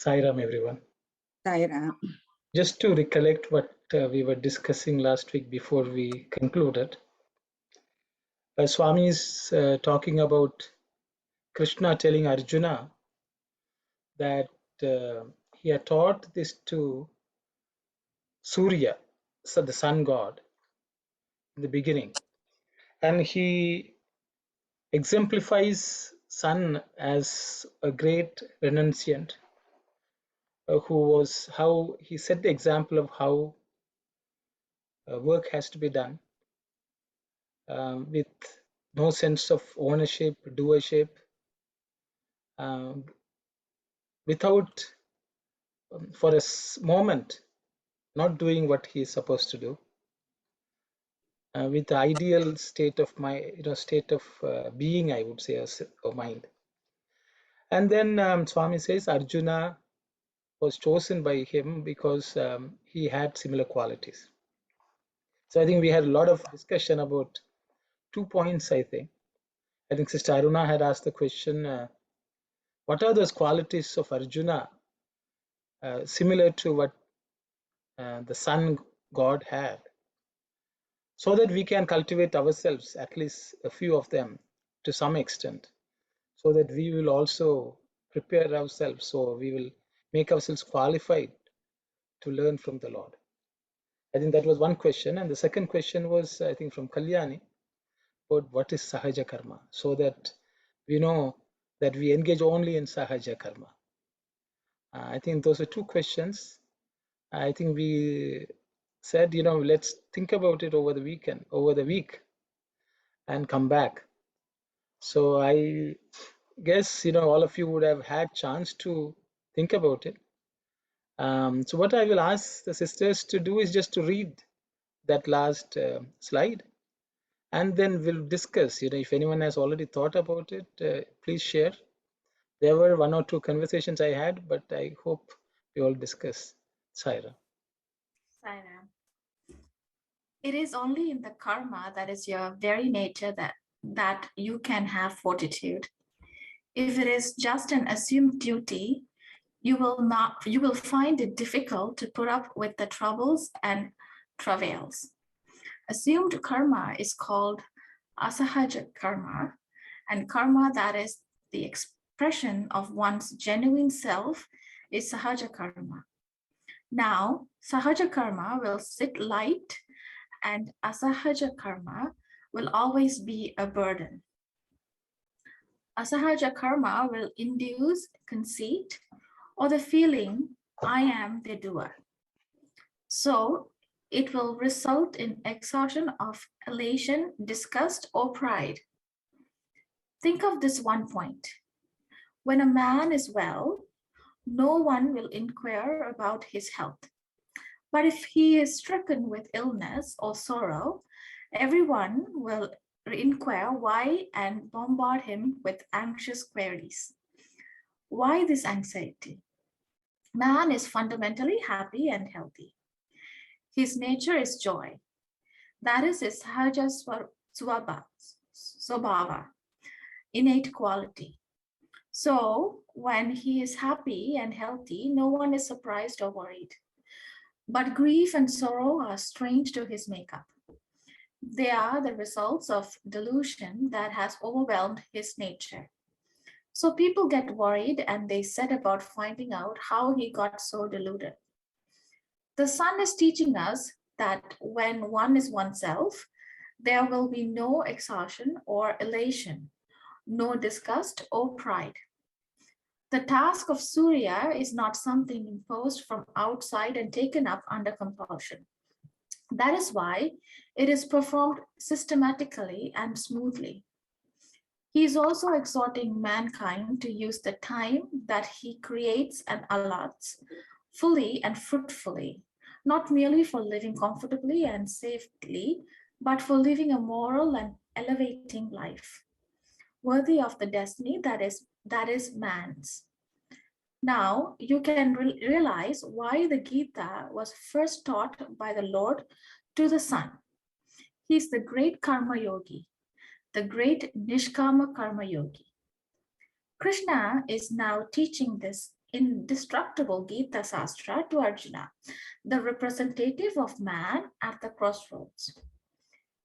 Sairam, everyone. Sairam. Just to recollect what we were discussing last week before we concluded, Swami is talking about Krishna telling Arjuna that he had taught this to Surya, so the sun god, in the beginning. And he exemplifies sun as a great renunciant who was how he set the example of how work has to be done with no sense of ownership, doership, without, for a moment, not doing what he is supposed to do, with the ideal state of state of being, I would say, or mind. And then Swami says Arjuna was chosen by him because he had similar qualities. So I think we had a lot of discussion about 2 points, I think. I think Sister Aruna had asked the question, what are those qualities of Arjuna similar to what the sun god had, so that we can cultivate ourselves, at least a few of them to some extent, so that we will also prepare ourselves, so we will make ourselves qualified to learn from the Lord. I think that was one question. And the second question was, I think, from Kalyani, about what is Sahaja Karma, so that we know that we engage only in Sahaja Karma. I think those are two questions. I think we said, let's think about it over the week, and come back. So I guess, all of you would have had chance to think about it. So what I will ask the sisters to do is just to read that last slide, and then we'll discuss. If anyone has already thought about it, please share. There were 1 or 2 conversations I had, but I hope we all discuss. Saira. Saira. It is only in the karma, that is your very nature, that you can have fortitude. If it is just an assumed duty, you will find it difficult to put up with the troubles and travails. Assumed karma is called asahaja karma, and karma that is the expression of one's genuine self is sahaja karma. Now, sahaja karma will sit light, and asahaja karma will always be a burden. Asahaja karma will induce conceit or the feeling, I am the doer. So it will result in exhaustion of elation, disgust, or pride. Think of this one point. When a man is well, no one will inquire about his health. But if he is stricken with illness or sorrow, everyone will inquire why and bombard him with anxious queries. Why this anxiety? Man is fundamentally happy and healthy. His nature is joy. That is his sahaja swabhava, innate quality. So when he is happy and healthy, no one is surprised or worried. But grief and sorrow are strange to his makeup. They are the results of delusion that has overwhelmed his nature. So people get worried and they set about finding out how he got so deluded. The sun is teaching us that when one is oneself, there will be no exhaustion or elation, no disgust or pride. The task of Surya is not something imposed from outside and taken up under compulsion. That is why it is performed systematically and smoothly. He is also exhorting mankind to use the time that he creates and allots fully and fruitfully, not merely for living comfortably and safely, but for living a moral and elevating life, worthy of the destiny that is man's. Now, you can realize why the Gita was first taught by the Lord to the sun. He's the great karma yogi, the great nishkama karma yogi. Krishna is now teaching this indestructible Geetha Sastra to Arjuna, the representative of man at the crossroads.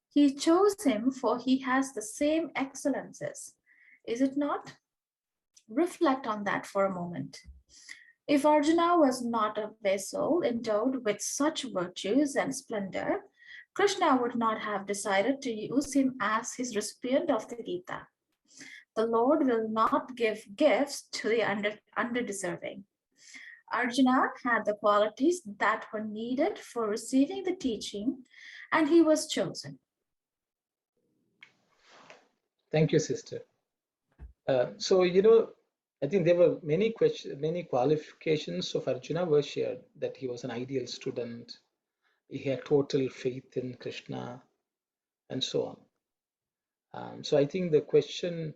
He chose him for he has the same excellences, is it not? Reflect on that for a moment. If Arjuna was not a vessel endowed with such virtues and splendor, Krishna would not have decided to use him as his recipient of the Gita. The Lord will not give gifts to the underdeserving. Arjuna had the qualities that were needed for receiving the teaching, and he was chosen. Thank you, sister. So, I think there were many qualifications of Arjuna were shared, that he was an ideal student, he had total faith in Krishna, and so on. So I think the question,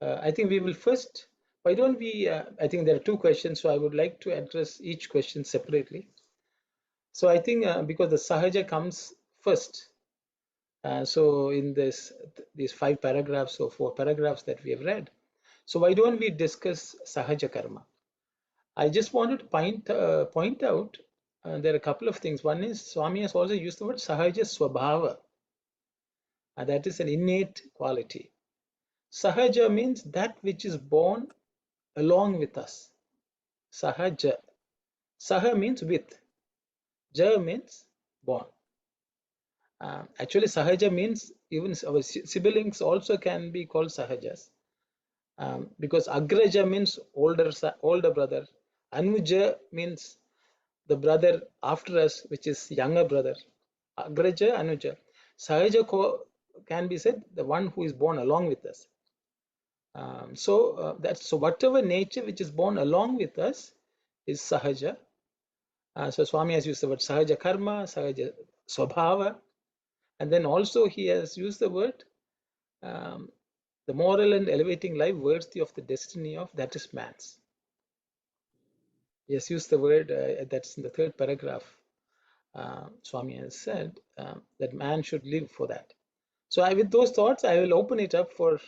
I think we will first, why don't we, I think there are two questions, so I would like to address each question separately. So I think because the Sahaja comes first, so in these 5 paragraphs or 4 paragraphs that we have read, so why don't we discuss Sahaja Karma? I just wanted to point out there are a couple of things. One is Swami has also used the word Sahaja Swabhava. That is an innate quality. Sahaja means that which is born along with us. Sahaja. Saha means with. Ja means born. Actually, Sahaja means even our siblings also can be called Sahajas. Because Agraja means older brother. Anuja means the brother after us, which is younger brother. Agraja, Anuja. Sahaja can be said the one who is born along with us. So whatever nature which is born along with us is Sahaja. So Swami has used the word Sahaja Karma, Sahaja Swabhava, and then also he has used the word the moral and elevating life worthy of the destiny of that is man's. He has used the word that's in the 3rd paragraph. Swami has said that man should live for that. So with those thoughts, I will open it up for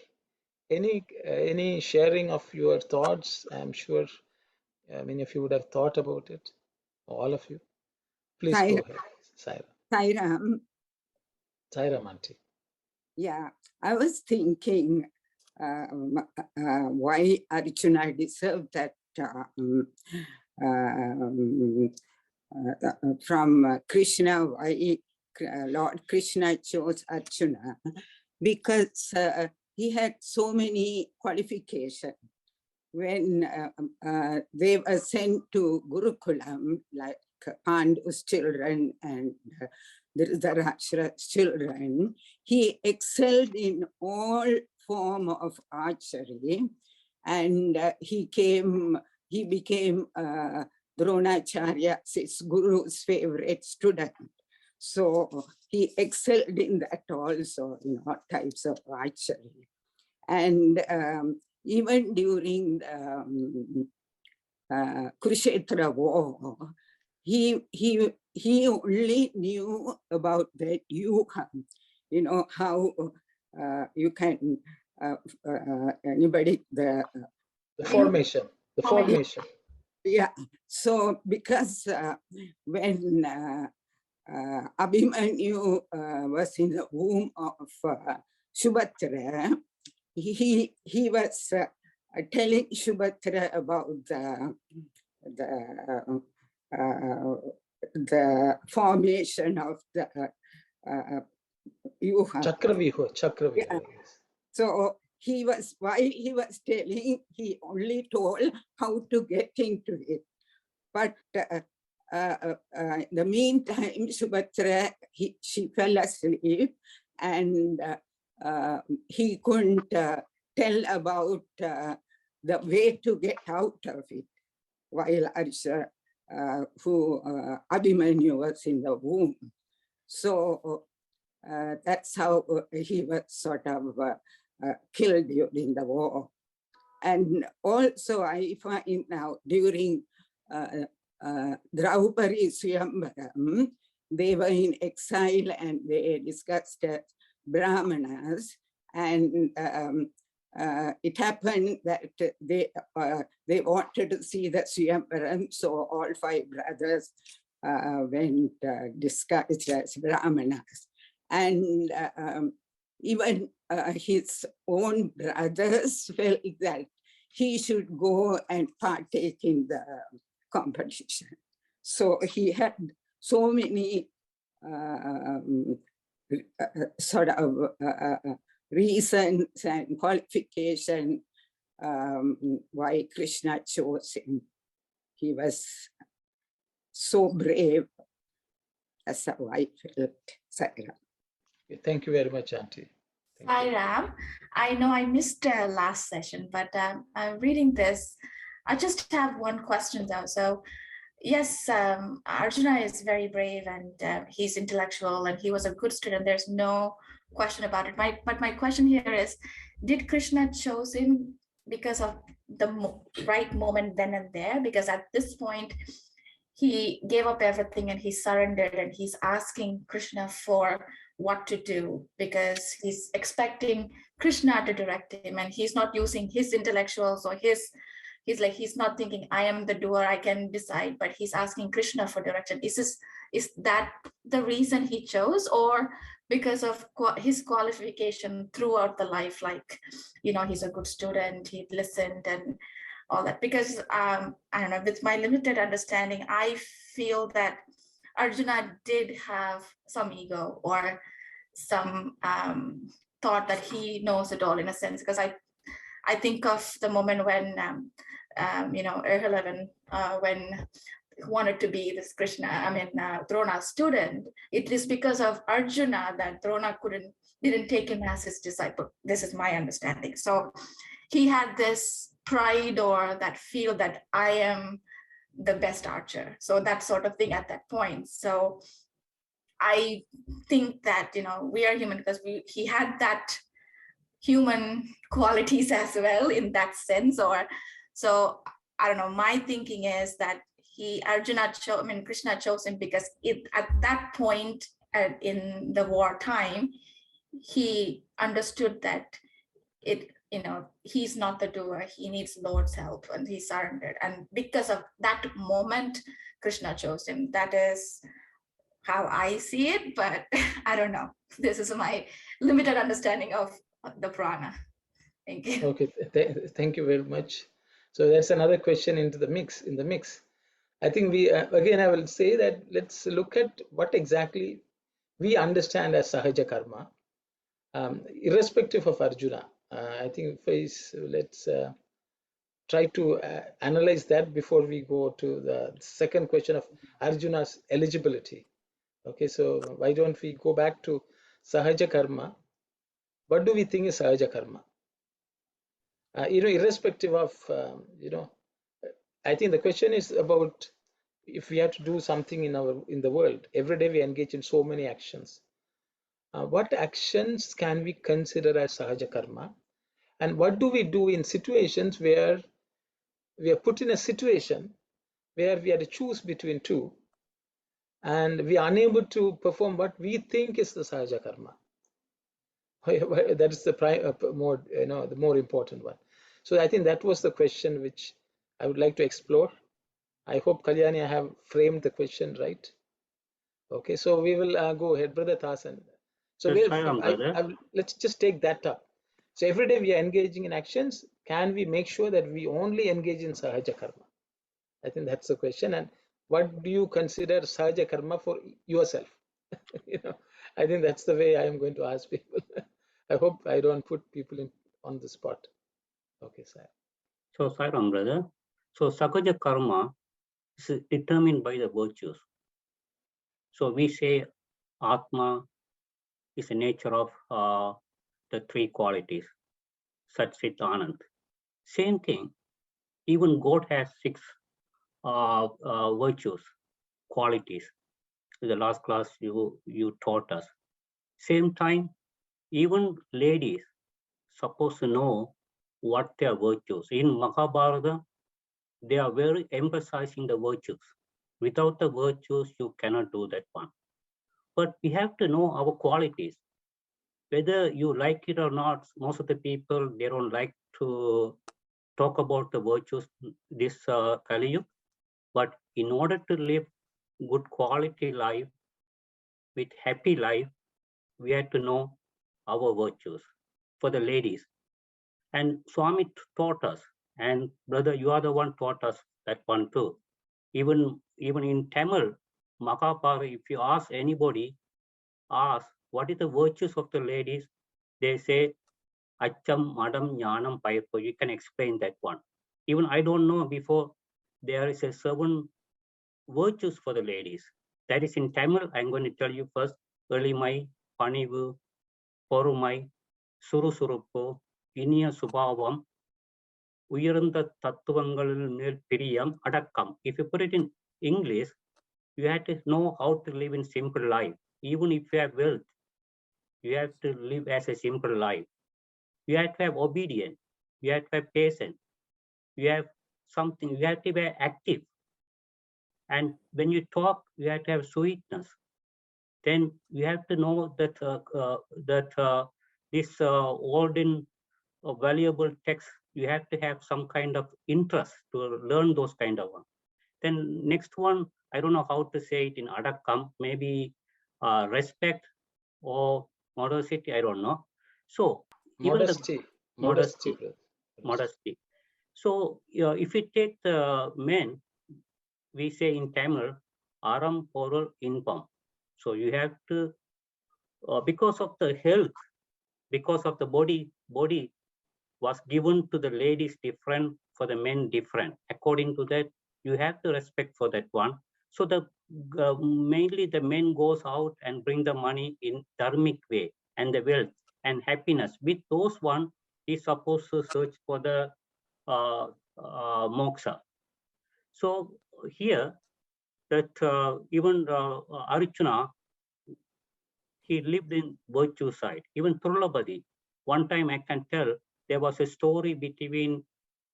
any sharing of your thoughts. I'm sure many of you would have thought about it. All of you. Please go ahead, Saira. Sairam. Saira Manti. Yeah, I was thinking why Arjuna deserved that from Krishna, why Lord Krishna chose Arjuna, because he had so many qualifications. When they were sent to Gurukulam, like Pandu's children and Dhritarashtra's children, he excelled in all form of archery, and he became Dronacharya, his guru's favorite student. So he excelled in that also, in all types of archery. And even during the Kurukshetra war, he only knew about that yuga, how you can, anybody, the formation. Yeah, so because when Abhimanyu was in the womb of Subhadra, he was telling Subhadra about the formation of the yuga. Chakravyuha. Yeah. So while he was telling, he only told how to get into it. But in the meantime, Subhadra, she fell asleep, and he couldn't tell about the way to get out of it, while Arjuna, Abhimanyu was in the womb. So that's how he was sort of killed during the war. And also I find now during Draupadi Swayamvaram, they were in exile and they discussed Brahmanas, and it happened that they wanted to see the Swayamvaram, so all 5 brothers went disguised as Brahmanas. And even his own brothers felt that he should go and partake in the competition. So he had so many sort of reasons and qualifications why Krishna chose him. He was so brave. That's how I felt. Saira. Thank you very much, Auntie. Hi, Ram. I know I missed last session, but I'm reading this. I just have one question though. So yes, Arjuna is very brave and he's intellectual and he was a good student. There's no question about it. But my question here is, did Krishna chose him because of the right moment then and there? Because at this point, he gave up everything and he surrendered and he's asking Krishna for what to do because he's expecting Krishna to direct him and he's not using his intellectuals or he's not thinking I am the doer, I can decide, but he's asking Krishna for direction. Is that the reason he chose, or because of his qualification throughout the life, like, you know, he's a good student, he listened and all that? Because I don't know, with my limited understanding, I feel that Arjuna did have some ego or some thought that he knows it all in a sense, because I think of the moment when you know, Erhelevan, when he wanted to be this Drona's student. It is because of Arjuna that Drona didn't take him as his disciple. This is my understanding. So he had this pride or that feel that I am the best archer. So that sort of thing at that point. So I think that, you know, we are human because he had that human qualities as well in that sense. Or so I don't know, my thinking is that Krishna chose him because at that point in the war time, he understood that he's not the doer, he needs Lord's help, and he surrendered. And because of that moment, Krishna chose him. That is how I see it, but I don't know. This is my limited understanding of the Purana. Thank you. Okay, thank you very much. So that's another question in the mix. I think we again, I will say that let's look at what exactly we understand as Sahaja Karma, irrespective of Arjuna. I think let's try to analyze that before we go to the second question of Arjuna's eligibility. Okay, so why don't we go back to Sahaja Karma? What do we think is Sahaja Karma? Irrespective of, I think the question is about if we have to do something in the world. Every day we engage in so many actions. What actions can we consider as Sahaja Karma? And what do we do in situations where we are put in a situation where we have to choose between two and we are unable to perform what we think is the Sahaja Karma? That is the more important one. So I think that was the question which I would like to explore. I hope, Kalyani, I have framed the question right. Okay, so we will go ahead, Brother Thasan. So let's just take that up. So every day we are engaging in actions. Can we make sure that we only engage in Sahaja Karma? I think that's the question. And what do you consider Sahaja Karma for yourself? I think that's the way I am going to ask people. I hope I don't put people on the spot. Okay, sir. So, Sairam, brother. So, Sahaja Karma is determined by the virtues. So, we say Atma is the nature of the 3 qualities, Sat, Chit, Anand. Same thing, even God has 6 virtues, qualities. In the last class, you taught us. Same time, even ladies supposed to know what their virtues. In Mahabharata, they are very emphasizing the virtues. Without the virtues, you cannot do that one. But we have to know our qualities. whether you like it or not, most of the people, they don't like to talk about the virtues this Kali Yuga. But in order to live good quality life with happy life, we have to know our virtues for the ladies. And Swami taught us, and brother, you are the one taught us that one too. Even in Tamil, Makapara, if you ask anybody, ask what is the virtues of the ladies, they say Acham, Madam, Jnanam, Payappu. You can explain that one. Even I don't know before there is a 7 virtues for the ladies. That is in Tamil. I'm going to tell you first. Early Panivu, Porumai, Surusurupu, Inia Subhavam, Uyaranda Tattvangal Nil Piriyam, Adakam. If you put it in English, you have to know how to live in simple life. Even if you have wealth, you have to live as a simple life. You have to have obedience. You have to have patience. You have something. You have to be active. And when you talk, you have to have sweetness. Then you have to know that this old in valuable text, you have to have some kind of interest to learn those kind of one. Then next one, I don't know how to say it in Adakam, maybe respect or modesty, I don't know. So Modesty. Modesty. So if you take the men, we say in Tamil, aram porul inpam. So you have to, because of the health, because of the body was given to the ladies different, for the men different. According to that, you have to respect for that one. So the mainly the men goes out and bring the money in dharmic way, and the wealth and happiness. With those one, is supposed to search for the moksha. So here, that even Arjuna, he lived in virtue side. Even Turlabadi, one time I can tell, there was a story between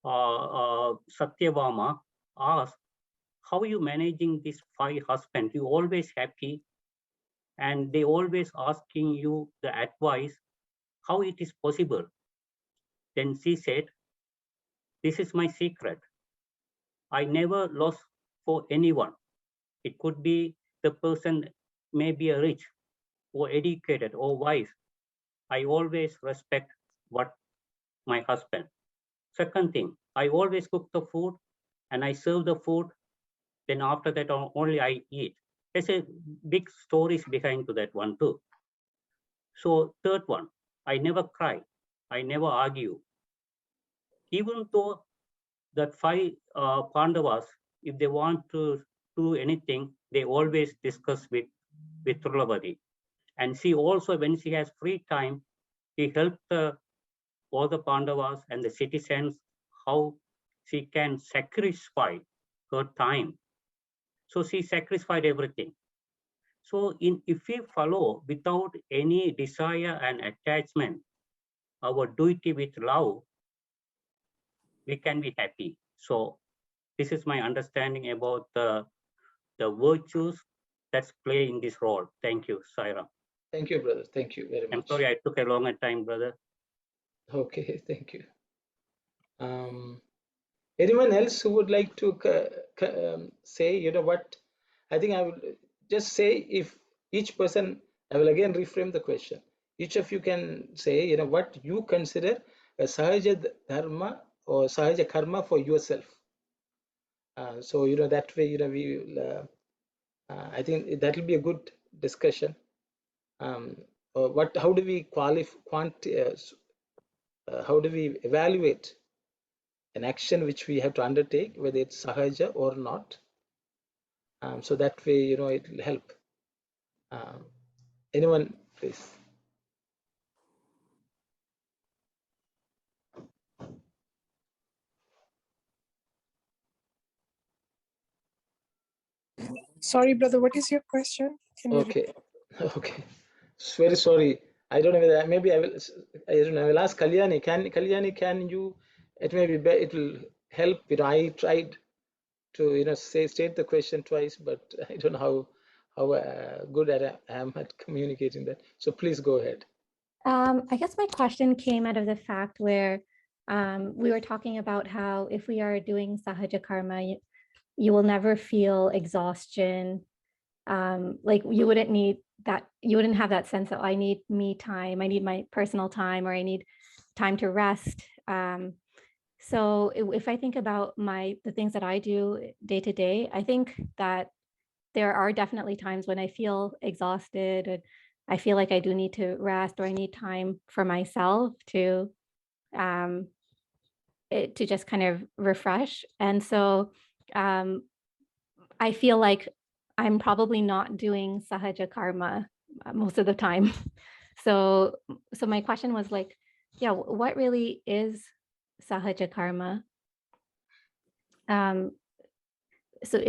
Satyavama asked, how are you managing these 5 husbands? You always happy, and they always asking you the advice, how it is possible? Then she said, this is my secret. I never lost for anyone. It could be the person may be a rich or educated or wise. I always respect what my husband. Second thing, I always cook the food and I serve the food. Then after that only I eat. There's a big stories behind to that one too. So third one, I never cry. I never argue. Even though that 5 Pandavas, if they want to do anything, they always discuss with Trulabadi. And she also, when she has free time, she helped all the Pandavas and the citizens how she can sacrifice her time. So she sacrificed everything. So if we follow without any desire and attachment, our duty with love, we can be happy. So this is my understanding about the virtues that's play in this role. Thank you, Saira. Thank you, brother. Thank you very much. I'm sorry I took a longer time, brother. Okay, thank you. Anyone else who would like to say, you know what? I think I will just say, if each person, I will again reframe the question. Each of you can say, you know, what you consider a sahaja dharma or sahaja karma for yourself. So, you know, that way, you know, we will, I think that will be a good discussion. How do we how do we evaluate an action which we have to undertake, whether it's sahaja or not? So that way, you know, it will help. Anyone, please? Sorry, brother, what is your question? Can you Okay, okay. Very sorry. I don't know whether maybe I will. I don't know. I will ask Kalyani. Can you? It may be. It will help. You know, I tried to, you know, state the question twice, but I don't know how good I am at communicating that. So please go ahead. I guess my question came out of the fact where we were talking about how if we are doing sahaja karma, you will never feel exhaustion. Like you wouldn't need that, you wouldn't have that sense of I need me time, I need my personal time, or I need time to rest. So if I think about the things that I do day to day, I think that there are definitely times when I feel exhausted and I feel like I do need to rest, or I need time for myself to just kind of refresh. And so I feel like I'm probably not doing sahaja karma most of the time. So my question was like, yeah, what really is sahaja karma? So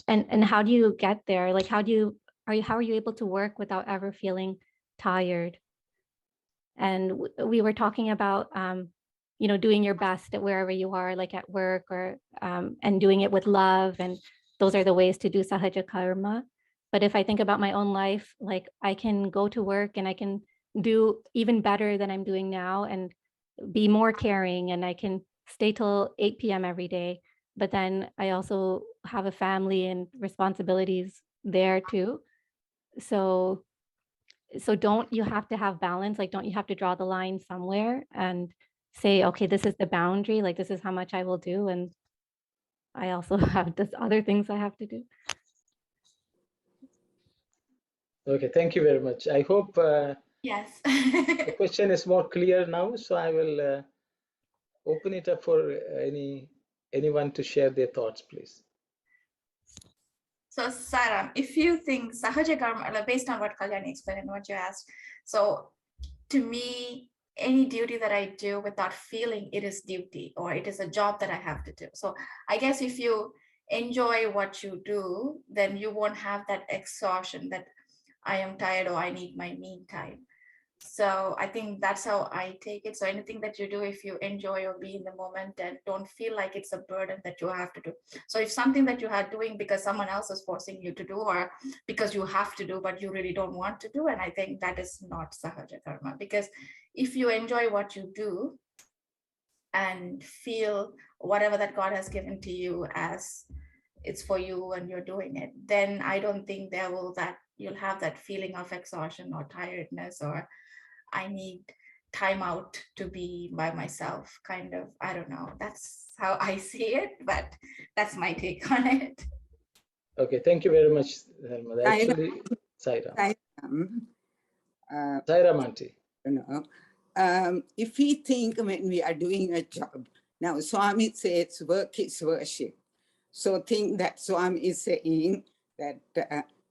and how do you get there? Like, how are you able to work without ever feeling tired? And we were talking about, doing your best at wherever you are, like at work, or and doing it with love. And those are the ways to do sahaja karma. But if I think about my own life, like I can go to work and I can do even better than I'm doing now and be more caring, and I can stay till 8 p.m. every day. But then I also have a family and responsibilities there too. So don't you have to have balance? Like, don't you have to draw the line somewhere and say, okay, this is the boundary, like this is how much I will do, and I also have this other things I have to do. Okay, thank you very much. I hope Yes. the question is more clear now, so I will open it up for anyone to share their thoughts, please. So Sairam, if you think sahaja karma, based on what Kalyani explained and what you asked, so to me, any duty that I do without feeling it is duty, or it is a job that I have to do. So I guess if you enjoy what you do, then you won't have that exhaustion that I am tired or I need my me time. So I think that's how I take it. So anything that you do, if you enjoy or be in the moment and don't feel like it's a burden that you have to do. So if something that you are doing because someone else is forcing you to do, or because you have to do, but you really don't want to do, and I think that is not sahaja karma. Because if you enjoy what you do and feel whatever that God has given to you as it's for you and you're doing it, then I don't think you'll have that feeling of exhaustion or tiredness, or I need time out to be by myself, kind of. I don't know. That's how I see it, but that's my take on it. Okay, thank you very much, Dharma. Actually, Sairam. Sairam auntie. If we think when we are doing a job, now Swami says work is worship. So think that Swami is saying that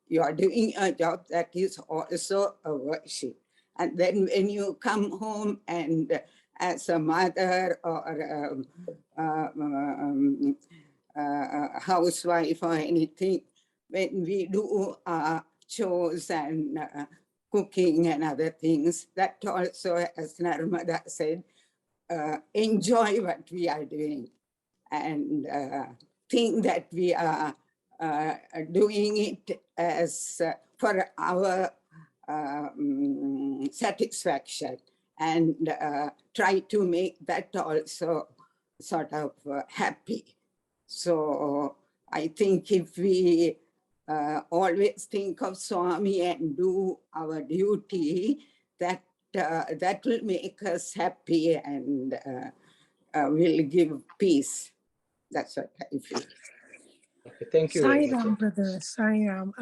you are doing a job that is also a worship. And then when you come home and as a mother or a housewife or anything, when we do chores and cooking and other things, that also, as Narmada said, enjoy what we are doing and think that we are doing it as for our satisfaction, and try to make that also sort of happy. So I think if we always think of Swami and do our duty, that will make us happy and will give peace. That's what I feel. Okay, thank you very much. Sairam, brother, Sairam.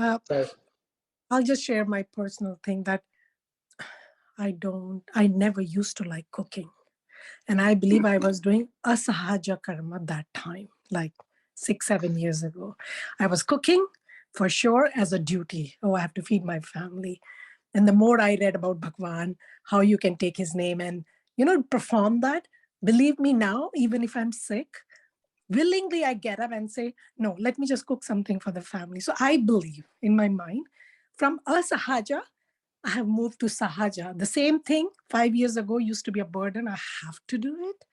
I'll just share my personal thing that I never used to like cooking. And I believe I was doing asahaja karma that time, like 6-7 years ago. I was cooking for sure as a duty. Oh, I have to feed my family. And the more I read about Bhagawan, how you can take his name and, perform that, believe me now, even if I'm sick, willingly I get up and say, no, let me just cook something for the family. So I believe in my mind, from asahaja, I have moved to sahaja. The same thing 5 years ago used to be a burden. I have to do it.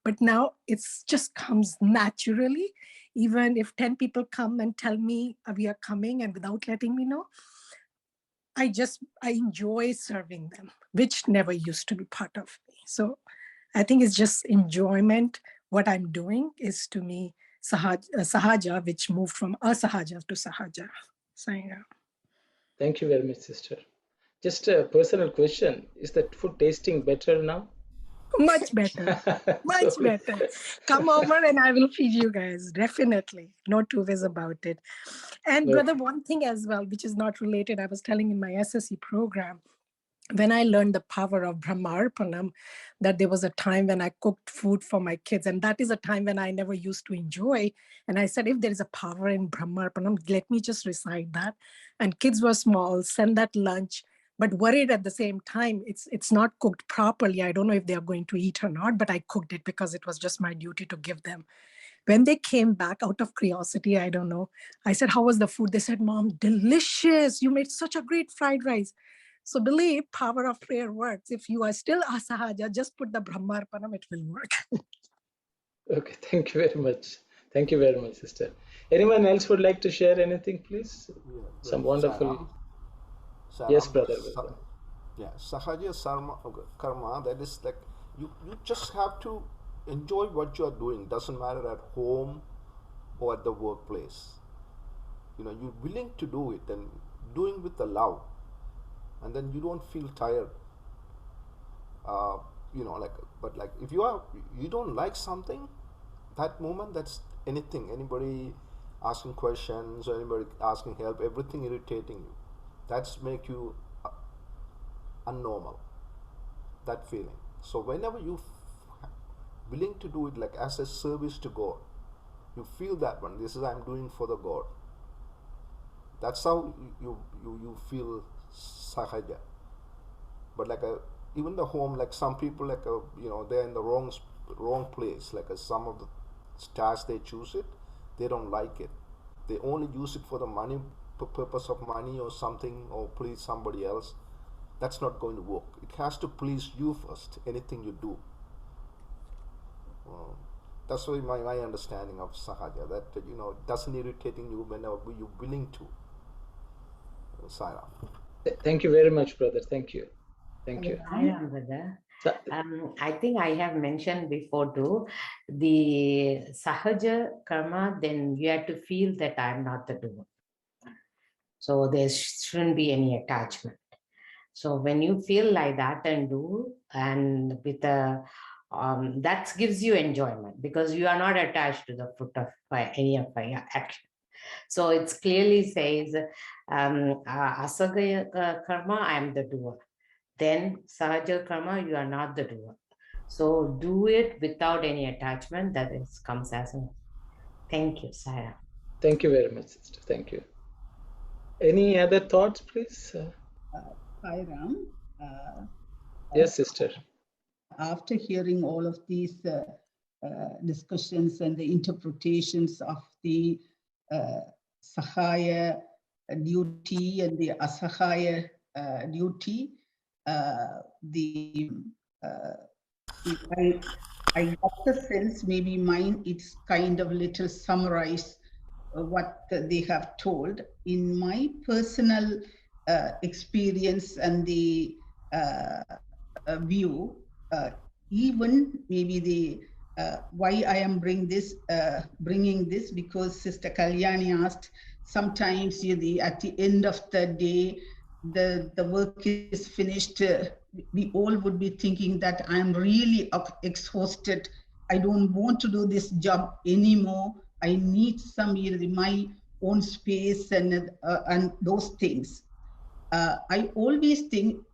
But now it's just comes naturally. Even if 10 people come and tell me we are coming and without letting me know, I enjoy serving them. which never used to be part of me. So I think it's just enjoyment. What I'm doing is to me sahaja, which moved from asahaja to sahaja. So, yeah. Thank you very much, sister. Just a personal question. Is that food tasting better now? Much better. Much Sorry. better. Come over and I will feed you guys. Definitely. No two ways about it. And Okay. brother, one thing as well, which is not related, I was telling in my SSC program, when I learned the power of Brahmarpanam, that there was a time when I cooked food for my kids. And that is a time when I never used to enjoy. And I said, if there is a power in Brahmarpanam, let me just recite that. And kids were small, send that lunch, but worried at the same time, it's not cooked properly. I don't know if they are going to eat or not, but I cooked it because it was just my duty to give them. When they came back out of curiosity, I don't know, I said, how was the food? They said, Mom, delicious. You made such a great fried rice. So believe power of prayer works. If you are still asahaja, just put the Brahmarpanam, it will work. Okay, thank you very much. Thank you very much, sister. Anyone else would like to share anything, please? Yeah, Some wonderful. Saram, Yes, brother. Yeah, sahaja karma, that is like you just have to enjoy what you are doing. Doesn't matter at home or at the workplace. You know, you're willing to do it and doing with the love, and then you don't feel tired. You know, but if you don't like something, that moment, that's anything, anybody asking questions or anybody asking help, everything irritating you, that's make you unnormal, that feeling. So whenever you willing to do it like as a service to God, you feel that one, this is I'm doing for the God. That's how you feel sahaja. But even the home, like some people, you know, they're in the wrong place. Some of the stars they choose it, they don't like it. They only use it for the money, purpose of money or something, or please somebody else. That's not going to work. It has to please you first, anything you do. That's why my understanding of sahaja, that you know, it doesn't irritating you whenever you're willing to. Saira. Thank you very much, brother. Thank you. Thank you. I am, brother. I think I have mentioned before too, the sahaja karma, then you have to feel that I'm not the doer. So there shouldn't be any attachment. So when you feel like that and do, and with a, that gives you enjoyment because you are not attached to the fruit of any of my action. So it clearly says, asagaya karma, I am the doer. Then sahaja karma, you are not the doer. So do it without any attachment. That comes as a. Thank you, Saira. Thank you very much, sister. Thank you. Any other thoughts, please? Hi, Ram. Yes, sister. After hearing all of these discussions and the interpretations of the sahaya duty and the asahaya duty, I got the sense, maybe mine, it's kind of little summarize what they have told. In my personal experience and the view, even maybe the why I am bringing this, because Sister Kalyani asked, sometimes at the end of the day, the work is finished, we all would be thinking that I'm really exhausted. I don't want to do this job anymore. I need some my own space and those things. I always think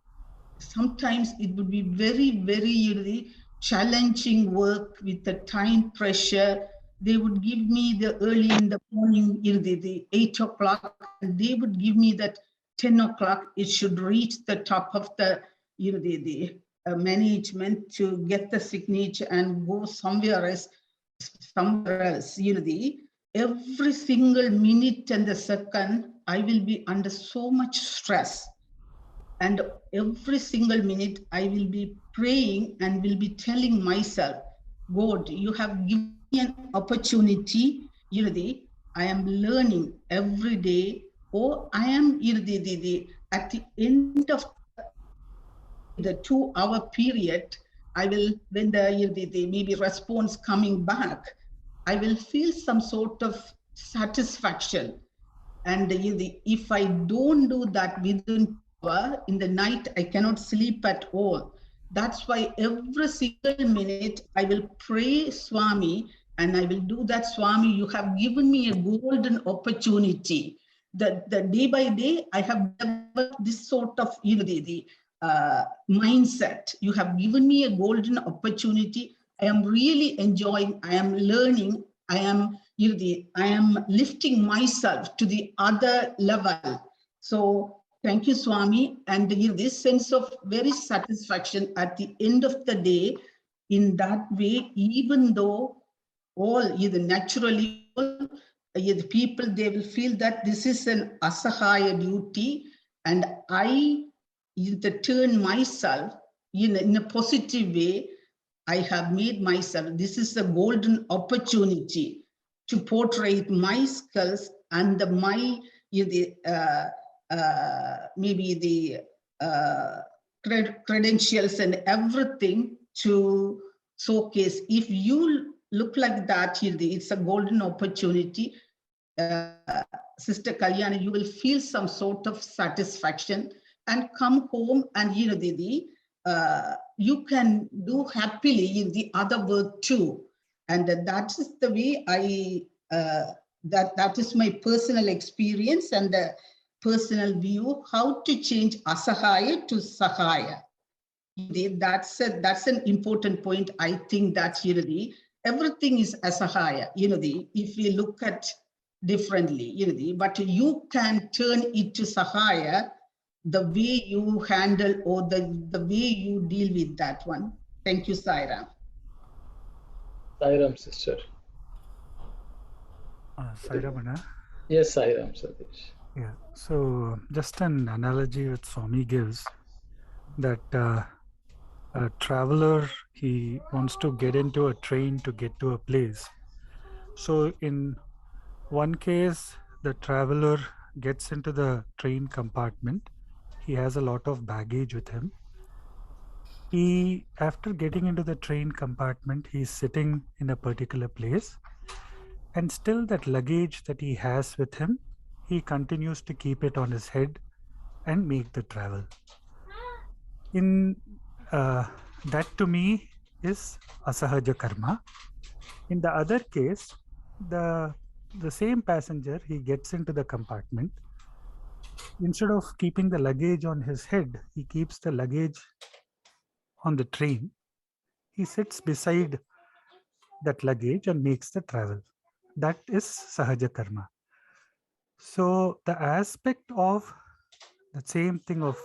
sometimes it would be very, very challenging work with the time pressure. They would give me the early in the morning, the 8 o'clock, and they would give me that 10 o'clock. It should reach the top of the management to get the signature and go somewhere else. Every single minute and the second, I will be under so much stress. And every single minute I will be praying and will be telling myself, God, you have given me an opportunity, I am learning every day, or I am at the end of the 2-hour period, I will, when the maybe response coming back, I will feel some sort of satisfaction. And if I don't do that within 2 hours, in the night, I cannot sleep at all. That's why every single minute I will pray Swami, and I will do that. Swami, you have given me a golden opportunity. The day by day, I have developed this sort of mindset. You have given me a golden opportunity. I am really enjoying. I am learning. I am lifting myself to the other level. So thank you, Swami. And this sense of very satisfaction at the end of the day, in that way, even though all naturally, the people, they will feel that this is an asahaya duty, and I turn myself in a positive way. I have made myself, this is a golden opportunity to portray my skills and my maybe the credentials and everything to showcase. If you look like that, it's a golden opportunity. Sister Kalyana, you will feel some sort of satisfaction and come home, and you can do happily in the other work too. And that is the way I that is my personal experience and the personal view how to change asahaya to sahaya. That's an important point. I think that everything is asahaya. If we look at differently, but you can turn it to sahaya the way you handle or the way you deal with that one. Thank you, Sairam. Sairam, sister. Sairamana. Yes, Sairam, Satish. Yeah. So just an analogy that Swami gives, that a traveler, he wants to get into a train to get to a place. So in one case, the traveler gets into the train compartment. He has a lot of baggage with him. After getting into the train compartment, he's sitting in a particular place, and still that luggage that he has with him, he continues to keep it on his head and make the travel. In that, to me, is asahaja karma. In the other case, the same passenger, he gets into the compartment. Instead of keeping the luggage on his head, he keeps the luggage on the train. He sits beside that luggage and makes the travel. That is sahaja karma. So the aspect of the same thing of,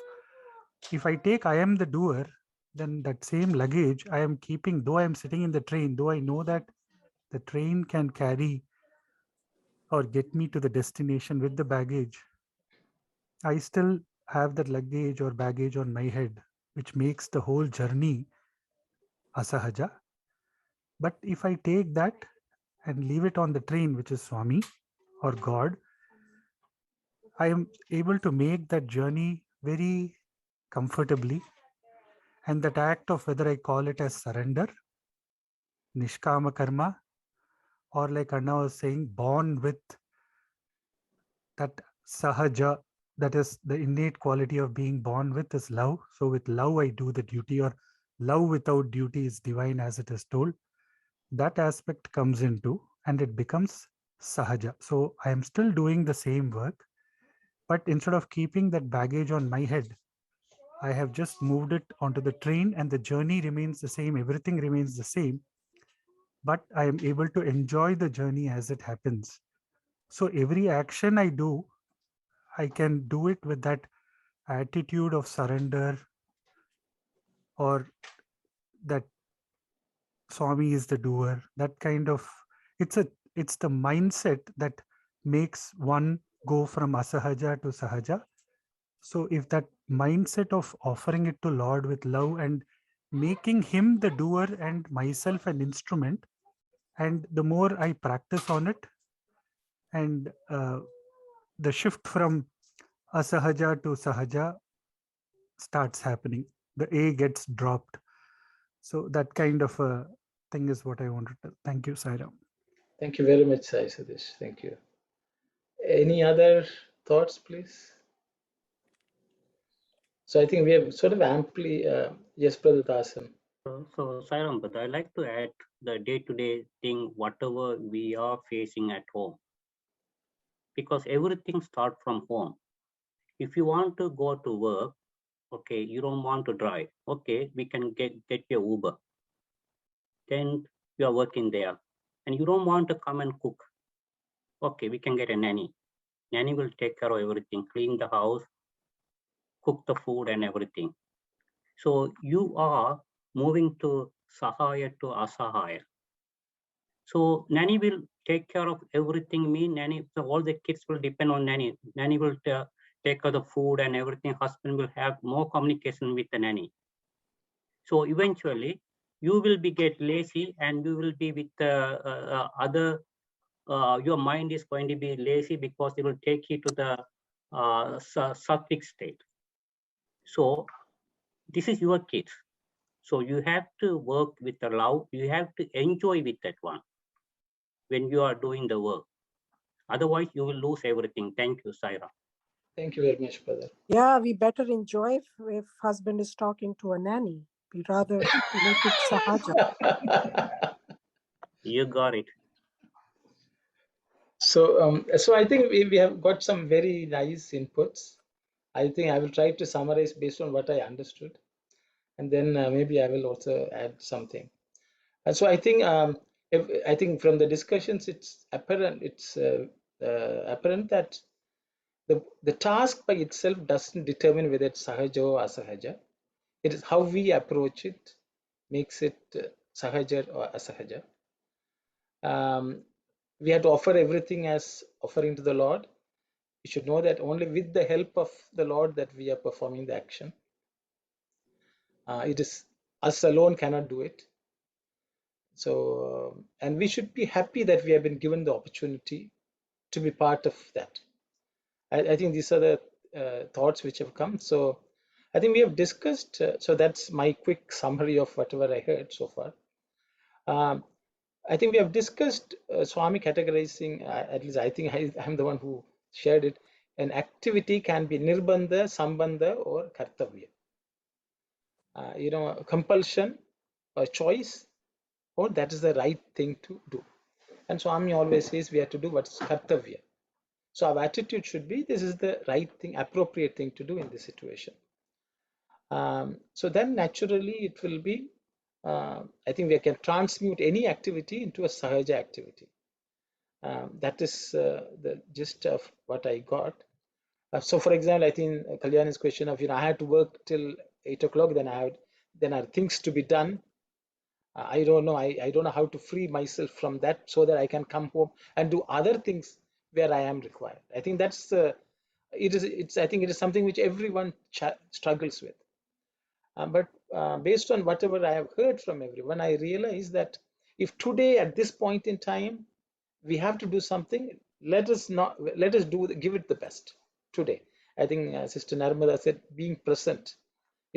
if I take I am the doer, then that same luggage I am keeping, though I am sitting in the train, though I know that the train can carry or get me to the destination with the baggage, I still have that luggage or baggage on my head, which makes the whole journey asahaja. But if I take that and leave it on the train, which is Swami or God, I am able to make that journey very comfortably. And that act of, whether I call it as surrender, nishkama karma, or like Anna was saying, born with that sahaja, that is the innate quality of being born with, is love. So with love, I do the duty, or love without duty is divine, as it is told. That aspect comes into, and it becomes sahaja. So I am still doing the same work, but instead of keeping that baggage on my head, I have just moved it onto the train, and the journey remains the same. Everything remains the same, but I am able to enjoy the journey as it happens. So every action I do, I can do it with that attitude of surrender, or that Swami is the doer. That kind of, it's the mindset that makes one go from asahaja to sahaja. So if that mindset of offering it to Lord with love and making him the doer and myself an instrument, and the more I practice on it, and the shift from asahaja to sahaja starts happening. the A gets dropped. So that kind of a thing is what I wanted to. Thank you, Sai Ram. Thank you very much, Sai Sadish. Thank you. Any other thoughts, please? So I think we have sort of amply, yes, Brother Dasan. So Sairam, but I like to add the day-to-day thing, whatever we are facing at home, because everything starts from home. If you want to go to work, okay, you don't want to drive, okay, we can get your Uber. Then you are working there, and you don't want to come and cook, okay, we can get a nanny. Nanny will take care of everything, clean the house, cook the food and everything. So you are moving to Sahaya to Asahaya. So nanny will take care of everything. Nanny, so all the kids will depend on nanny. Nanny will take care of the food and everything. Husband will have more communication with the nanny. So eventually, you will get lazy, and you will be with other. Your mind is going to be lazy because it will take you to the sattvic state. So this is your kids. So you have to work with the love. You have to enjoy with that one when you are doing the work. Otherwise, you will lose everything. Thank you, Saira. Thank you very much, brother. Yeah, we better enjoy if husband is talking to a nanny. We rather make it sahaja. You got it. So, so I think we have got some very nice inputs. I think I will try to summarize based on what I understood, and then maybe I will also add something. And so I think I think from the discussions, it's apparent apparent that the task by itself doesn't determine whether it's sahaja or asahaja. It is how we approach it makes it sahaja or asahaja. We have to offer everything as offering to the Lord. We should know that only with the help of the Lord that we are performing the action. It is us alone cannot do it. So, and we should be happy that we have been given the opportunity to be part of that. I think these are the thoughts which have come. So I think we have discussed, so that's my quick summary of whatever I heard so far. I think we have discussed Swami categorizing, at least I think I'm the one who shared it. An activity can be nirbandha, sambandha, or kartavya. Compulsion or choice, or that is the right thing to do. And Swami always says we have to do what's kartavya. So our attitude should be, this is the right thing, appropriate thing to do in this situation. So then naturally it will be, I think we can transmute any activity into a sahaja activity. That is the gist of what I got. So for example, I think Kalyani's question of, I had to work till 8 o'clock, then are things to be done. I don't know. I don't know how to free myself from that so that I can come home and do other things where I am required. I think that's I think it is something which everyone struggles with. But based on whatever I have heard from everyone, I realize that if today at this point in time we have to do something, let us give it the best today. I think Sister Narmada said, being present.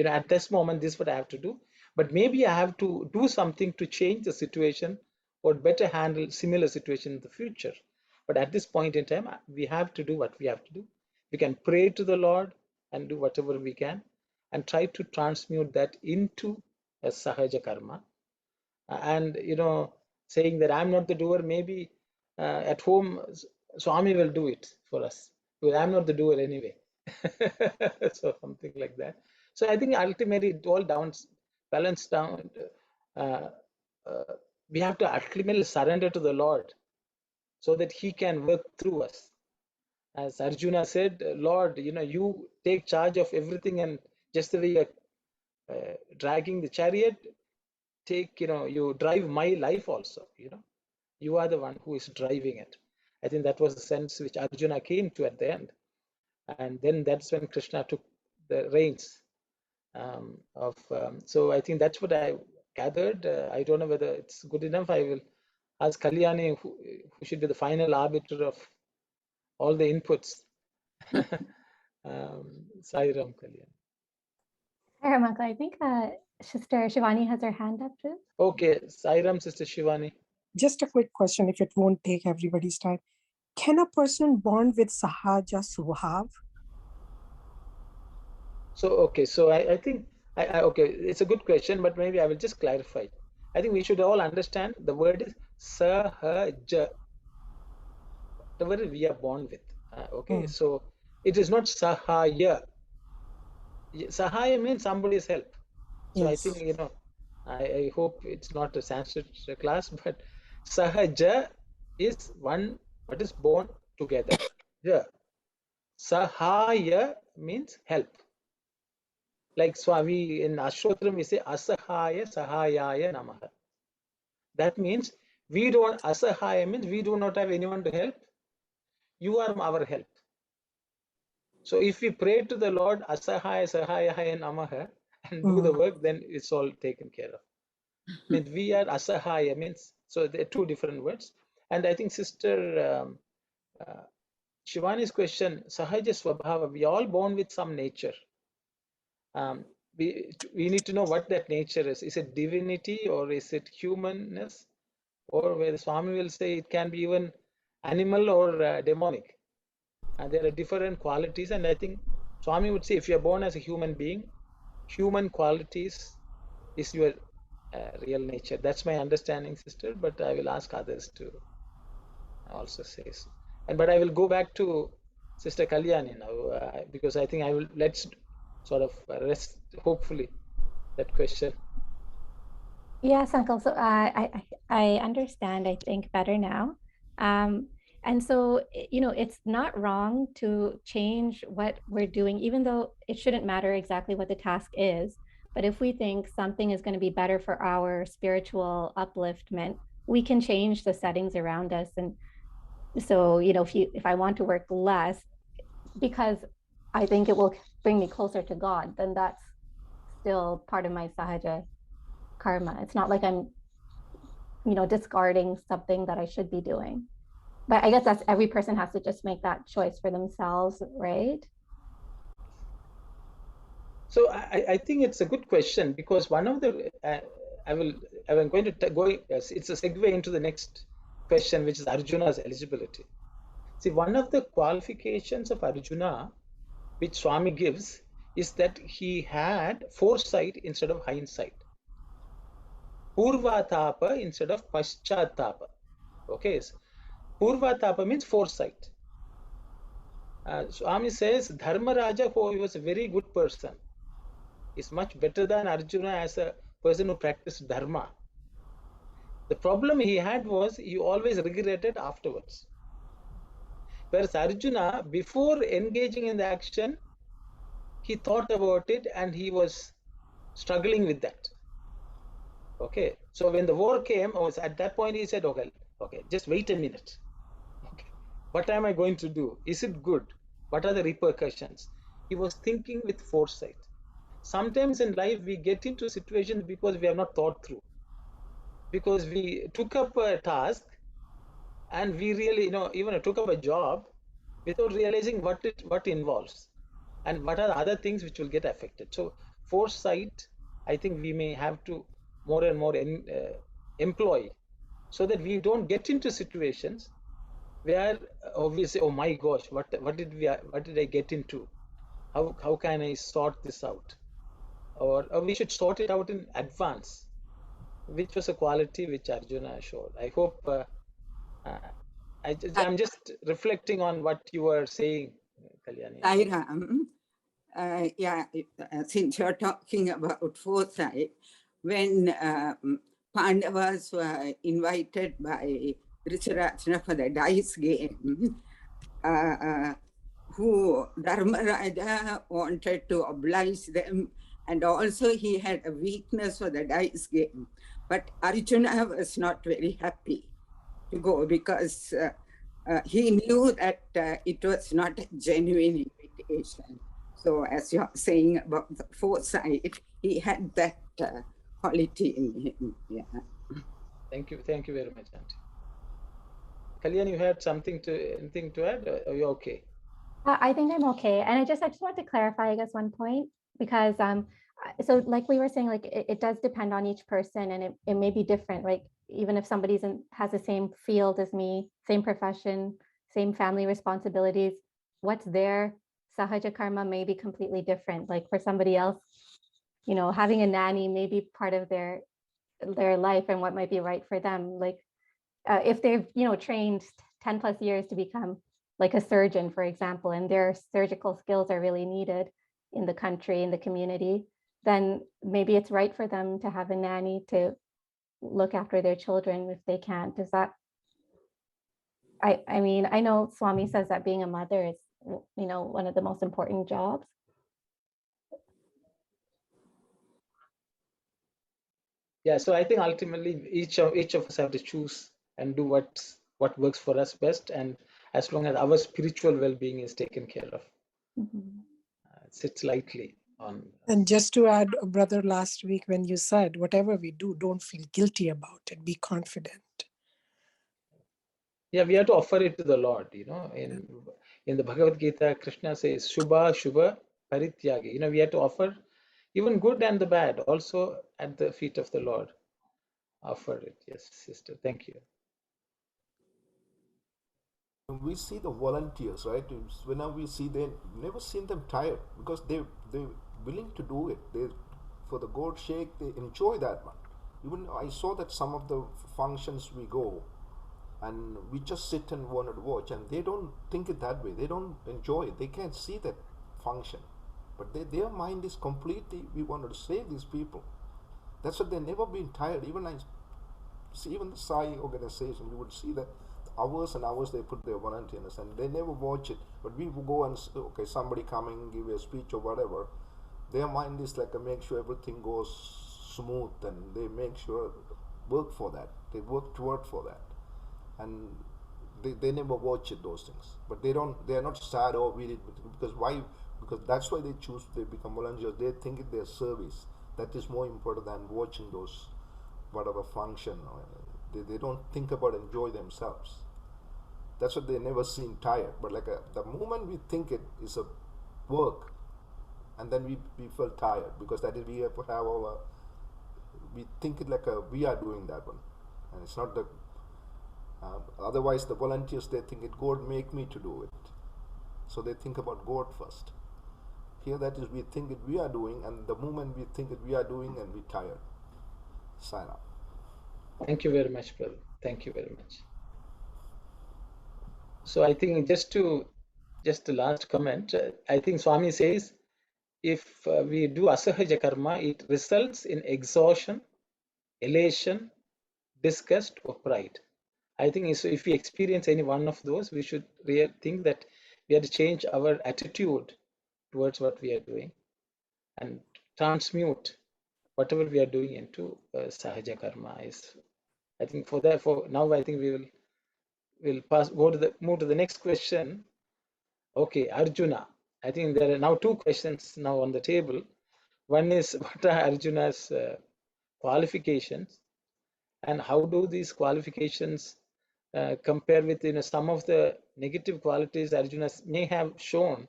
At this moment, this is what I have to do. But maybe I have to do something to change the situation or better handle similar situation in the future. But at this point in time, we have to do what we have to do. We can pray to the Lord and do whatever we can and try to transmute that into a sahaja karma. And, saying that I'm not the doer, maybe at home, Swami will do it for us. Because I'm not the doer anyway. So something like that. So I think ultimately it all balance down. We have to ultimately surrender to the Lord so that He can work through us. As Arjuna said, Lord, you take charge of everything, and just the way you're dragging the chariot, you drive my life also. You are the one who is driving it. I think that was the sense which Arjuna came to at the end. And then that's when Krishna took the reins so I think that's what I gathered. I don't know whether it's good enough. I will ask Kalyani, who should be the final arbiter of all the inputs. Sai Ram, Kalyani. Hi, Ramanka. I think Sister Shivani has her hand up too. Okay, Sairam, Sister Shivani. Just a quick question, if it won't take everybody's time. Can a person born with Sahaja Subhav? So, okay, so I think, okay, it's a good question, but maybe I will just clarify. I think we should all understand the word is Sahaja, whatever we are born with. Okay, so it is not Sahaya. Sahaya means somebody's help. So I think, you know, I hope it's not a Sanskrit class, but Sahaja is one what is born together. Yeah. Sahaya means help. Like Swami in Ashtotram, we say Asahaya Sahayaya Namaha. That means we don't, Asahaya means we do not have anyone to help. You are our help. So if we pray to the Lord Asahaya Sahayaya Namaha and do the work, then it's all taken care of. Means we are Asahaya means, so there are two different words. And I think Sister Shivani's question, Sahaja Swabhava, we are all born with some nature. We need to know what that nature is. Is it divinity or is it humanness? Or where the Swami will say it can be even animal or demonic. And there are different qualities. And I think Swami would say if you are born as a human being, human qualities is your real nature. That's my understanding, sister, but I will ask others to also say so. But I will go back to Sister Kalyani now, because I think let's sort of rest, hopefully, that question. Yes, Uncle. So I understand, I think, better now. And so, you know, it's not wrong to change what we're doing, even though it shouldn't matter exactly what the task is. But if we think something is going to be better for our spiritual upliftment, we can change the settings around us. And so, you know, if I want to work less because I think it will bring me closer to God, then that's still part of my sahaja karma. It's not like I'm, you know, discarding something that I should be doing. But I guess that's every person has to just make that choice for themselves, right? So I think it's a good question, because one of the I'm going to go. It's a segue into the next question, which is Arjuna's eligibility. See, one of the qualifications of Arjuna, which Swami gives, is that he had foresight instead of hindsight. Purvatapa instead of paschatapa. Okay, so Purvatapa means foresight. Swami says Dharmaraja, who was a very good person, is much better than Arjuna as a person who practiced dharma. The problem he had was he always regretted afterwards. Whereas Arjuna, before engaging in the action, he thought about it and he was struggling with that. Okay, so when the war came, at that point he said, okay, just wait a minute. Okay, what am I going to do? Is it good? What are the repercussions? He was thinking with foresight. Sometimes in life we get into situations because we have not thought through. Because we took up a task and we really, you know, even took up a job without realizing what it involves and what are the other things which will get affected. So foresight, I think we may have to more and more employ, so that we don't get into situations where we say, oh my gosh, what did I get into? How can I sort this out? Or we should sort it out in advance, which was a quality which Arjuna showed. I hope I'm just reflecting on what you were saying, Kalyani. Yeah, since you're talking about foresight, when Pandavas were invited by Dhritarashtra for the dice game, who Dharmaraja wanted to oblige them, and also he had a weakness for the dice game. But Arjuna was not very happy to go because he knew that it was not a genuine invitation. So as you're saying about the foresight, he had that quality in him. Yeah. Thank you very much, Auntie. Kalyani, you had anything to add? Are you okay? I think I'm okay. And I just want to clarify, I guess, one point, because so like we were saying, like it does depend on each person, and it may be different. Like even if somebody's has the same field as me, same profession, same family responsibilities, what's their sahaja karma may be completely different. Like for somebody else, you know, having a nanny may be part of their life and what might be right for them. Like if they've, you know, trained 10 plus years to become like a surgeon, for example, and their surgical skills are really needed in the country, in the community, then maybe it's right for them to have a nanny to look after their children if they can't. Does that, I mean, I know Swami says that being a mother is, you know, one of the most important jobs. Yeah, so I think ultimately each of us have to choose and do what works for us best, and as long as our spiritual well-being is taken care of, it sits lightly on. And just to add, brother, last week when you said, whatever we do, don't feel guilty about it, be confident. Yeah, we have to offer it to the Lord, you know. In the Bhagavad Gita, Krishna says, Shubha, Shubha, Parityagi. You know, we have to offer even good and the bad also at the feet of the Lord. Offer it. Yes, sister. Thank you. We see the volunteers, right? Whenever we see them, never seen them tired because they're willing to do it. They, for the God's sake, they enjoy that one. Even I saw that some of the functions we go, and we just sit and wanted to watch, and they don't think it that way. They don't enjoy it. They can't see that function, but their mind is completely, we wanted to save these people. That's why they've never been tired. Even I see, even the Sai organization, you would see that hours and hours they put their volunteers, and they never watch it. But we go and say, okay, somebody coming, give a speech or whatever. Their mind is like, make sure everything goes smooth, and they make sure work for that. They work toward for that. And they never watch it, those things, but they are not sad or we did, because why? Because that's why they choose, they become volunteers. They think it's their service that is more important than watching those whatever function. They don't think about enjoy themselves. That's what they never seem tired. But like the moment we think it is a work, and then we feel tired, because that is, we have to have our, we think it like we are doing that one, and it's not the otherwise the volunteers, they think it God make me to do it, so they think about God first. Here that is, we think it we are doing, and the moment we think it we are doing, and we tired. Sign up. Thank you very much, brother. Thank you very much. So I think just the last comment, I think Swami says, if we do asahaja karma, it results in exhaustion, elation, disgust, or pride. I think so if we experience any one of those, we should really think that we have to change our attitude towards what we are doing and transmute whatever we are doing into sahaja karma. I think for now, I think we'll move to the next question. Okay, Arjuna. I think there are now two questions now on the table. One is, what are Arjuna's qualifications, and how do these qualifications compare with, you know, some of the negative qualities Arjuna may have shown,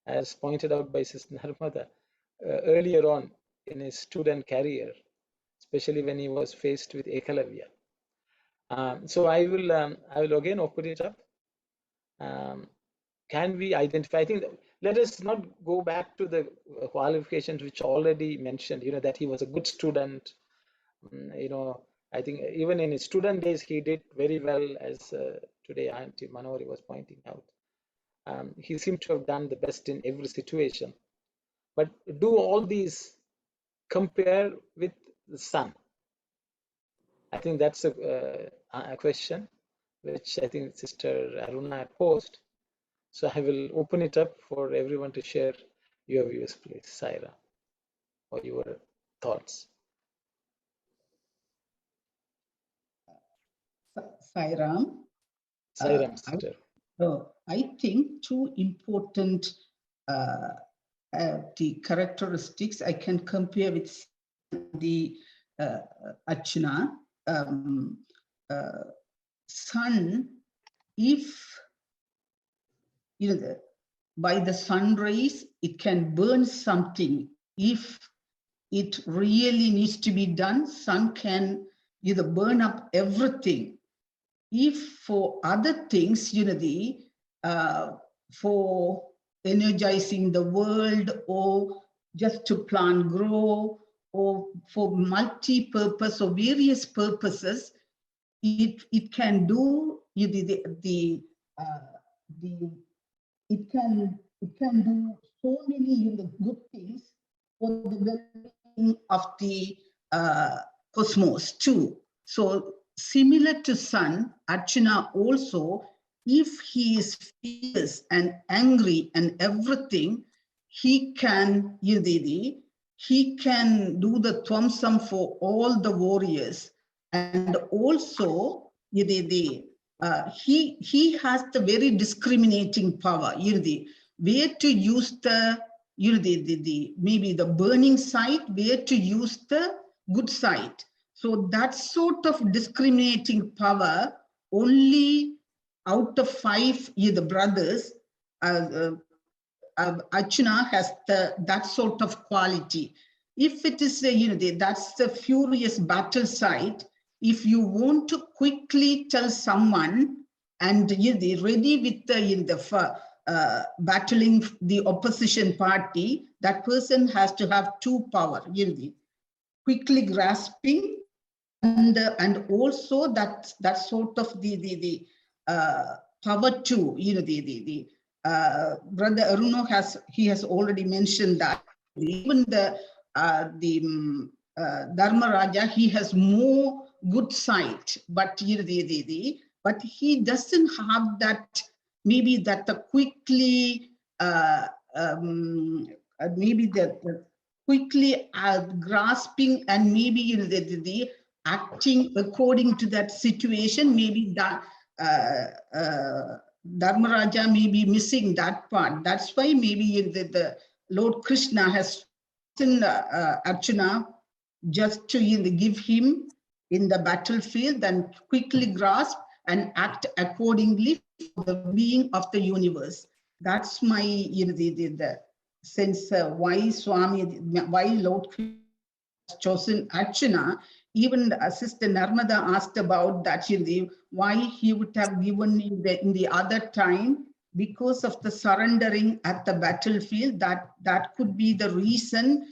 as pointed out by Sister Narmada earlier on in his student career, especially when he was faced with Ekalavya. So I will again open it up. Can we identify? I think let us not go back to the qualifications which already mentioned. You know, that he was a good student. You know, I think even in his student days he did very well, as today Auntie Manori was pointing out. He seemed to have done the best in every situation. But do all these compare with the son? I think that's a question which I think Sister Aruna had posed. So I will open it up for everyone to share your views, please, Saira, or your thoughts. Sairam. Sairam, sister. I think two important the characteristics I can compare with the Arjuna. Sun, if by the sun rays, it can burn something if it really needs to be done, sun can either burn up everything. If for other things, for energizing the world, or just to plant, grow, or for multi-purpose or various purposes, it can do it can do so many good things for the well-being of the cosmos too. So similar to sun, Arjuna also, if he is fierce and angry and everything, he can do the Twamsam for all the warriors. And also he has the very discriminating power, where to use the maybe the burning side, where to use the good side. So that sort of discriminating power, only out of 5 the brothers, Arjuna has that sort of quality. If it is that's the furious battle side. If you want to quickly tell someone and they're ready with the battling the opposition party, that person has to have 2 power, quickly grasping and also that sort of the power too. Brother Aruna has already mentioned that even the Dharma Raja, he has more good side, but but he doesn't have that, maybe that the quickly maybe the quickly grasping and maybe the acting according to that situation. Maybe that Dharmaraja may be missing that part. That's why maybe the Lord Krishna has chosen Arjuna just to give him in the battlefield and quickly grasp and act accordingly for the being of the universe. That's my the sense why Lord Krishna has chosen Arjuna. Even Sister Narmada asked about that, why he would have given in the other time, because of the surrendering at the battlefield. That could be the reason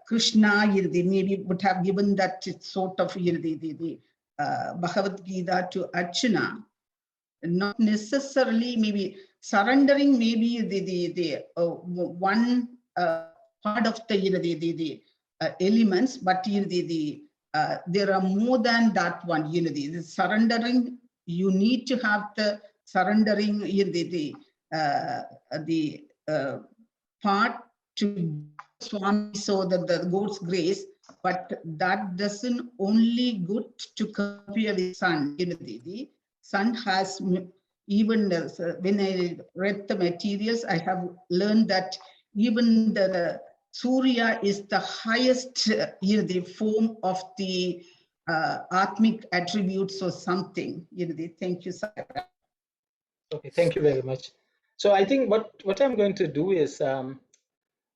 Krishna maybe would have given that sort of the Bhagavad Gita to Arjuna. Not necessarily maybe surrendering, maybe the one part of the elements, but there are more than that one. The surrendering, you need to have the surrendering the part to Swami, so that the God's grace, but that doesn't only good to compare with sun. The sun has, even when I read the materials, I have learned that even the Surya is the highest the form of the Atmic attributes or something. Thank you, sir. Okay, thank you very much. So I think what I'm going to do is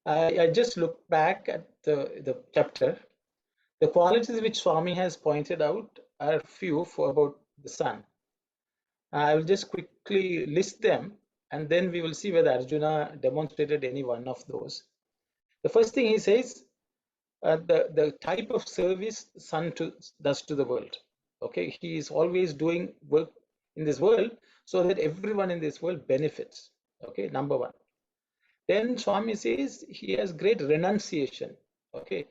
I just look back at the chapter. The qualities which Swami has pointed out are few for about the sun. I will just quickly list them, and then we will see whether Arjuna demonstrated any one of those. The first thing he says, the type of service sun does to the world. Okay, he is always doing work in this world so that everyone in this world benefits. Okay, number one. Then Swami says he has great renunciation. Okay,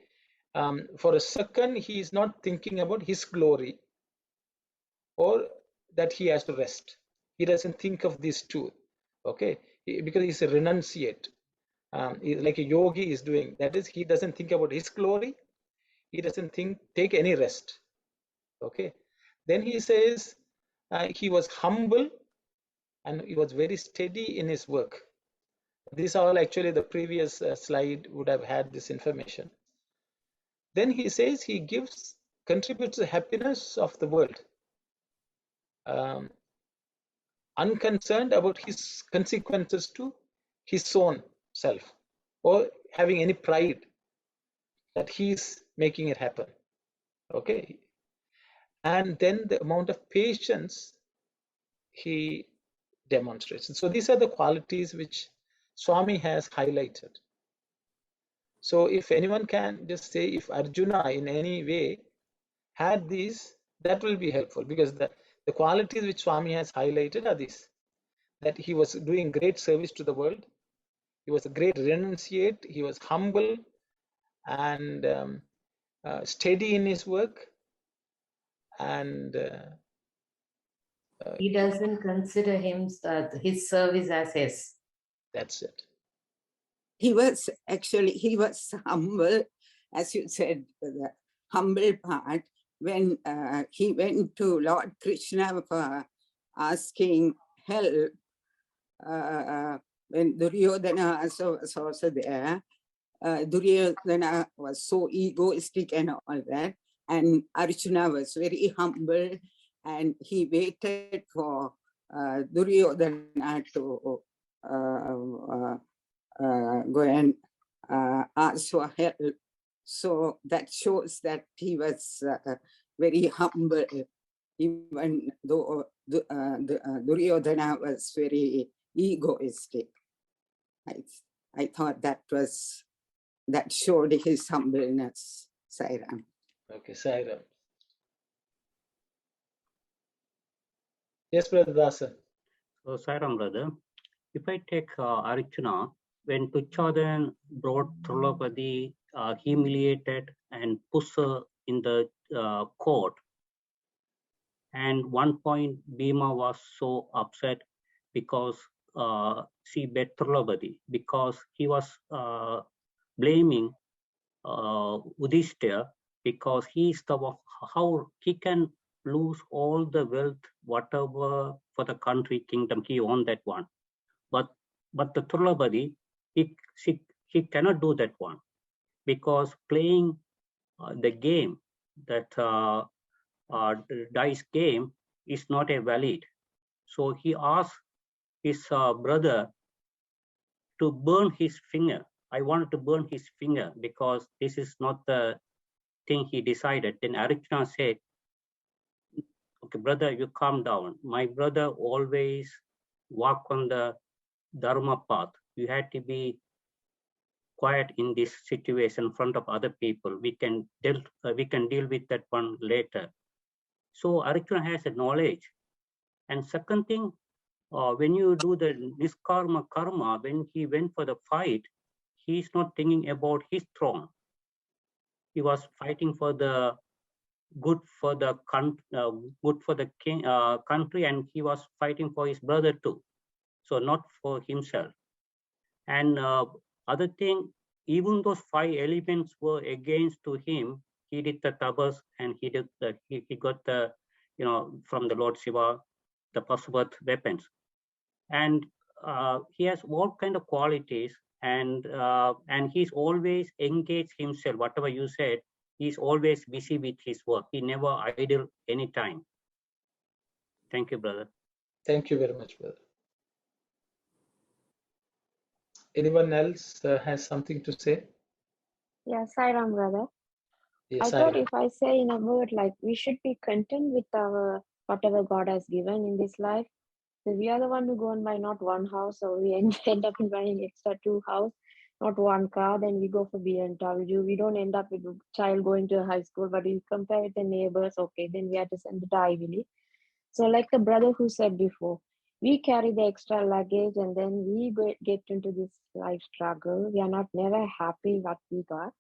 for a second he is not thinking about his glory or that he has to rest. He doesn't think of these two. Okay, because he's a renunciate. Like a yogi is doing. That is, he doesn't think about his glory. He doesn't take any rest. Okay. Then he says he was humble and he was very steady in his work. These are all actually the previous slide would have had this information. Then he says he contributes to the happiness of the world, unconcerned about his consequences to his own self or having any pride. that he's making it happen. Okay. And then the amount of patience he demonstrates. So these are the qualities which Swami has highlighted. So if anyone can just say if Arjuna in any way had these, that will be helpful, because the qualities which Swami has highlighted are these: that he was doing great service to the world, he was a great renunciate, he was humble and steady in his work, and He doesn't consider his service as his. that's it. He was humble, as you said, the humble part, when he went to Lord Krishna for asking help, when Duryodhana was also there. Duryodhana was so egoistic and all that, and Arjuna was very humble, and he waited for Duryodhana to go and ask for help. So that shows that he was very humble, even though Duryodhana was very egoistic. I thought that showed his humbleness. Sairam. Okay, Sairam. Yes, Brother Dasa. So, Sairam, brother, if I take Arjuna, when Tuchadan brought Trulapadi, humiliated and pushed her in the court, and one point Bhima was so upset because she bet Trulapadi, because he was blaming Udishthira, because he is the how he can lose all the wealth, whatever for the country, kingdom, he owned that one. But the Trulapadi, he cannot do that one, because playing the game, that dice game, is not a valid. So he asked his brother to burn his finger. I wanted to burn his finger because this is not the thing he decided. Then Arjuna said, okay, brother, you calm down. My brother always walk on the Dharma path. You had to be quiet in this situation in front of other people. We can deal with that one later. So Arjuna has a knowledge. And second thing, when you do the niskarma karma, when he went for the fight, he's not thinking about his throne. He was fighting for the good for the king, country, and he was fighting for his brother too. So not for himself. And other thing, even those 5 elements were against to him, he did the tabas, and he got the, from the Lord Shiva, the Pasupat weapons. And he has all kind of qualities, and he's always engaged himself. Whatever you said, he's always busy with his work. He never idle anytime. Thank you, brother. Thank you very much, brother. Anyone else has something to say? Yes, Sairam, brother. Yes, I thought if I say in a word, like we should be content with our whatever God has given in this life. So we are the one who go and buy not one house, so we end up in buying extra 2 houses, not 1 car. Then we go for BMW. We don't end up with a child going to high school, but we compare with the neighbors. Okay, then we have to send it to Ivy League. So like the brother who said before, we carry the extra luggage and then we get into this life struggle. We are not never happy what we got.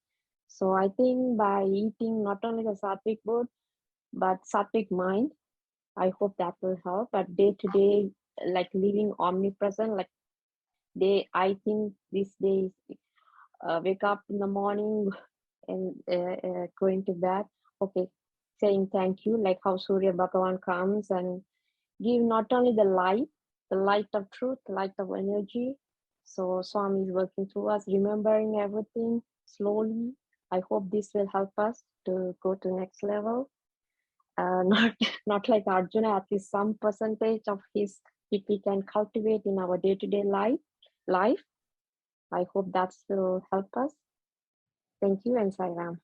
So I think by eating not only the sattvic food, but sattvic mind, I hope that will help. But day to day, like living omnipresent, like I think these days, wake up in the morning and going to bed, okay, saying thank you, like how Surya Bhagawan comes and give not only the light of truth, light of energy. So Swami is working through us, remembering everything slowly. I hope this will help us to go to next level. Not like Arjuna, at least some percentage of his, if we can cultivate in our day-to-day life. I hope that will help us. Thank you and Sai Ram.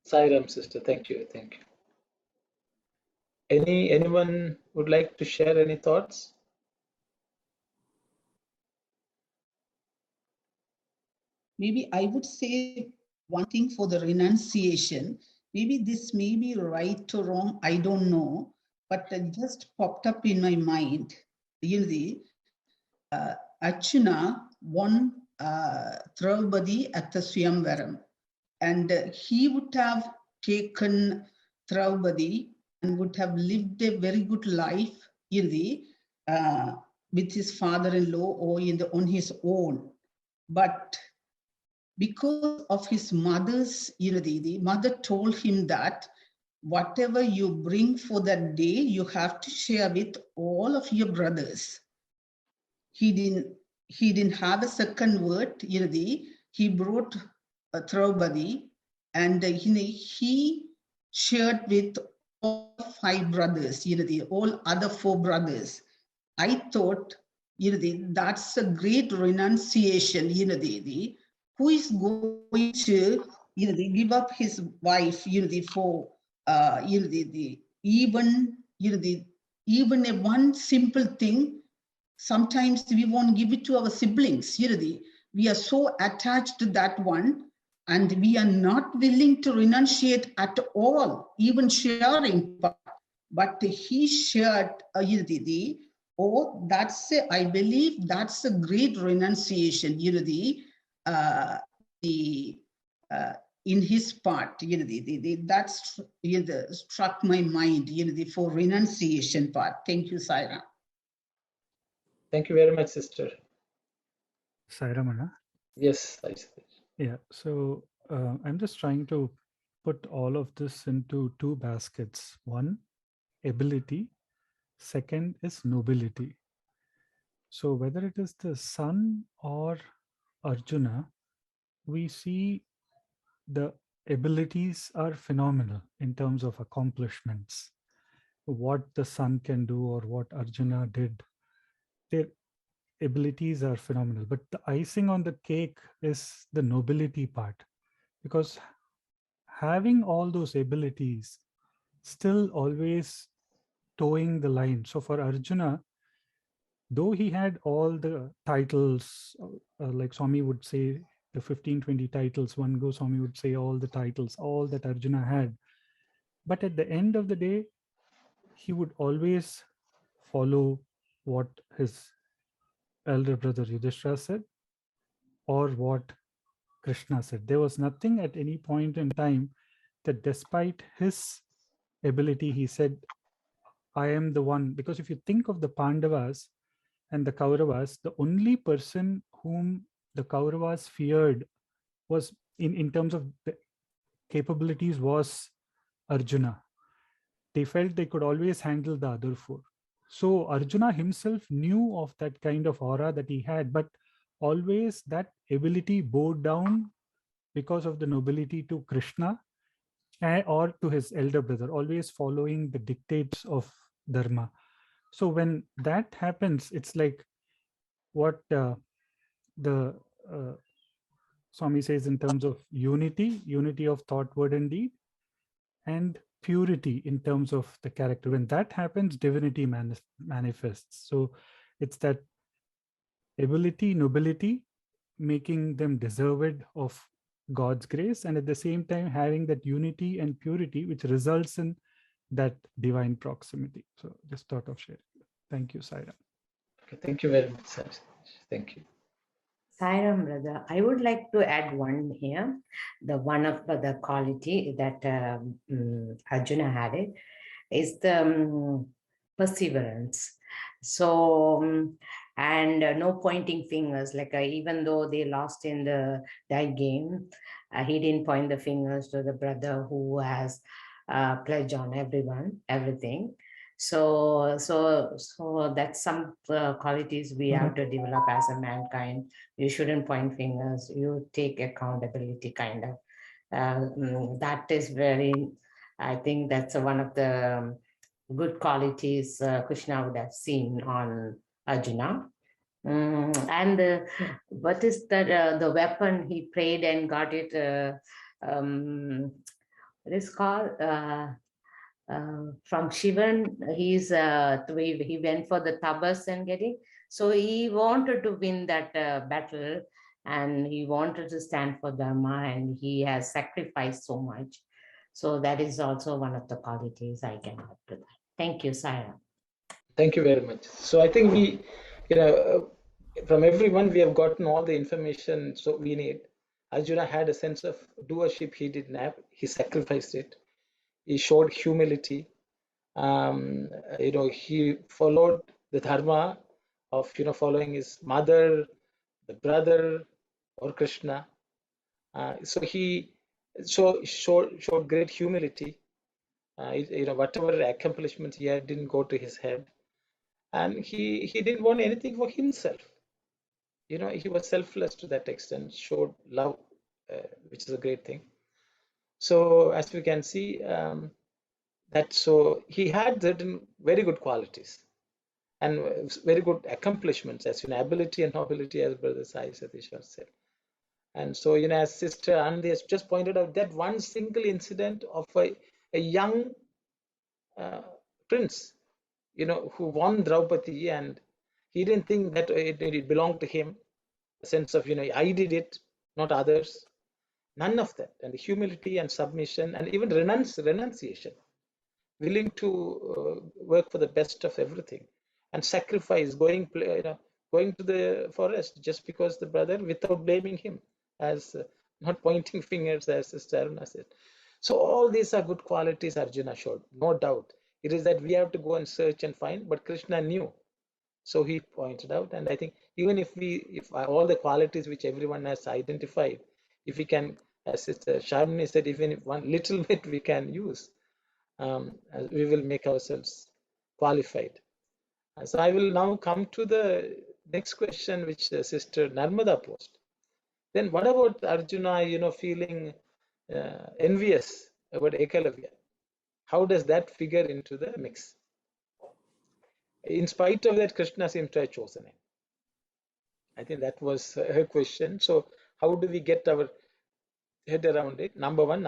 Sai Ram, sister. Thank you. Thank you. Anyone would like to share any thoughts? Maybe I would say one thing for the renunciation. Maybe this may be right or wrong, I don't know, but it just popped up in my mind. Arjuna won Draupadi at the Swayamvaram, and he would have taken Draupadi and would have lived a very good life with his father-in-law or on his own. But because of his mother's, the mother told him that whatever you bring for that day, you have to share with all of your brothers. He didn't have a second word. He brought Draupadi, and he shared with all 5 brothers. All other 4 brothers. I thought, that's a great renunciation. Who is going to give up his wife for even a one simple thing. Sometimes we won't give it to our siblings. We are so attached to that one, and we are not willing to renunciate at all, even sharing. But he shared I believe that's a great renunciation. In his part, that's struck my mind. For renunciation part. Thank you, Saira. Thank you very much, sister. Sai Ramana. Yes, I see. Yeah, so I'm just trying to put all of this into 2 baskets. One, ability. Second is nobility. So whether it is the sun or Arjuna, we see the abilities are phenomenal in terms of accomplishments. What the sun can do or what Arjuna did, their abilities are phenomenal. But the icing on the cake is the nobility part, because having all those abilities, still always towing the line. So for Arjuna, though he had all the titles, like Swami would say, the 15-20 titles, one go Swami would say all the titles, all that Arjuna had. But at the end of the day, he would always follow what his elder brother Yudhishthira said or what Krishna said. There was nothing at any point in time that despite his ability, he said, I am the one. Because if you think of the Pandavas and the Kauravas, the only person whom the Kauravas feared was in terms of the capabilities was Arjuna. They felt they could always handle the other 4. So Arjuna himself knew of that kind of aura that he had, but always that ability bowed down because of the nobility to Krishna or to his elder brother, always following the dictates of Dharma. So when that happens, it's like what the Swami says in terms of unity of thought, word, and deed, and purity in terms of the character. When that happens, divinity manifests. So it's that ability, nobility, making them deserved of God's grace, and at the same time having that unity and purity, which results in that divine proximity. So just thought of sharing. Thank you, Saira. Okay, thank you very much, sir. Thank you. Sairam, brother, I would like to add one here. The one of the quality that Arjuna had it is the perseverance. So, and no pointing fingers, like even though they lost in that game, he didn't point the fingers to the brother who has pledged on everything. So that's some qualities we have to develop as a mankind. You shouldn't point fingers. You take accountability, kind of. That is very, I think that's one of the good qualities Krishna would have seen on Arjuna. And what is that? The weapon he prayed and got it. What is called? From Shivan, he went for the tabas and getting. So he wanted to win that battle, and he wanted to stand for Dharma, and he has sacrificed so much. So that is also one of the qualities I can add to that. Thank you, Sarah. Thank you very much. So I think we, from everyone, we have gotten all the information so we need. Arjuna had a sense of doership he didn't have. He sacrificed it. He showed humility. He followed the dharma of, following his mother, the brother, or Krishna. So he showed great humility. Whatever accomplishments he had didn't go to his head. And he didn't want anything for himself. He was selfless to that extent, showed love, which is a great thing. So as we can see, so he had certain very good qualities and very good accomplishments, as ability and nobility, as Brother Sai Sathya said. And so, as Sister Anandi has just pointed out, that one single incident of a young prince, who won Draupadi, and he didn't think that it belonged to him. A sense of, I did it, not others. None of that. And the humility and submission and even renunciation, willing to work for the best of everything, and sacrifice, going to the forest just because the brother, without blaming him, as not pointing fingers, as Sister Aruna said. So all these are good qualities Arjuna showed, no doubt. It is that we have to go and search and find, but Krishna knew. So he pointed out, and I think even if all the qualities which everyone has identified, if we can, as Sister Sharmini said, even if one little bit we can use, we will make ourselves qualified. So I will now come to the next question which Sister Narmada posed. Then what about Arjuna, feeling envious about Ekalavya? How does that figure into the mix? In spite of that, Krishna seems to have chosen him. I think that was her question. So how do we get our head around it? Number one.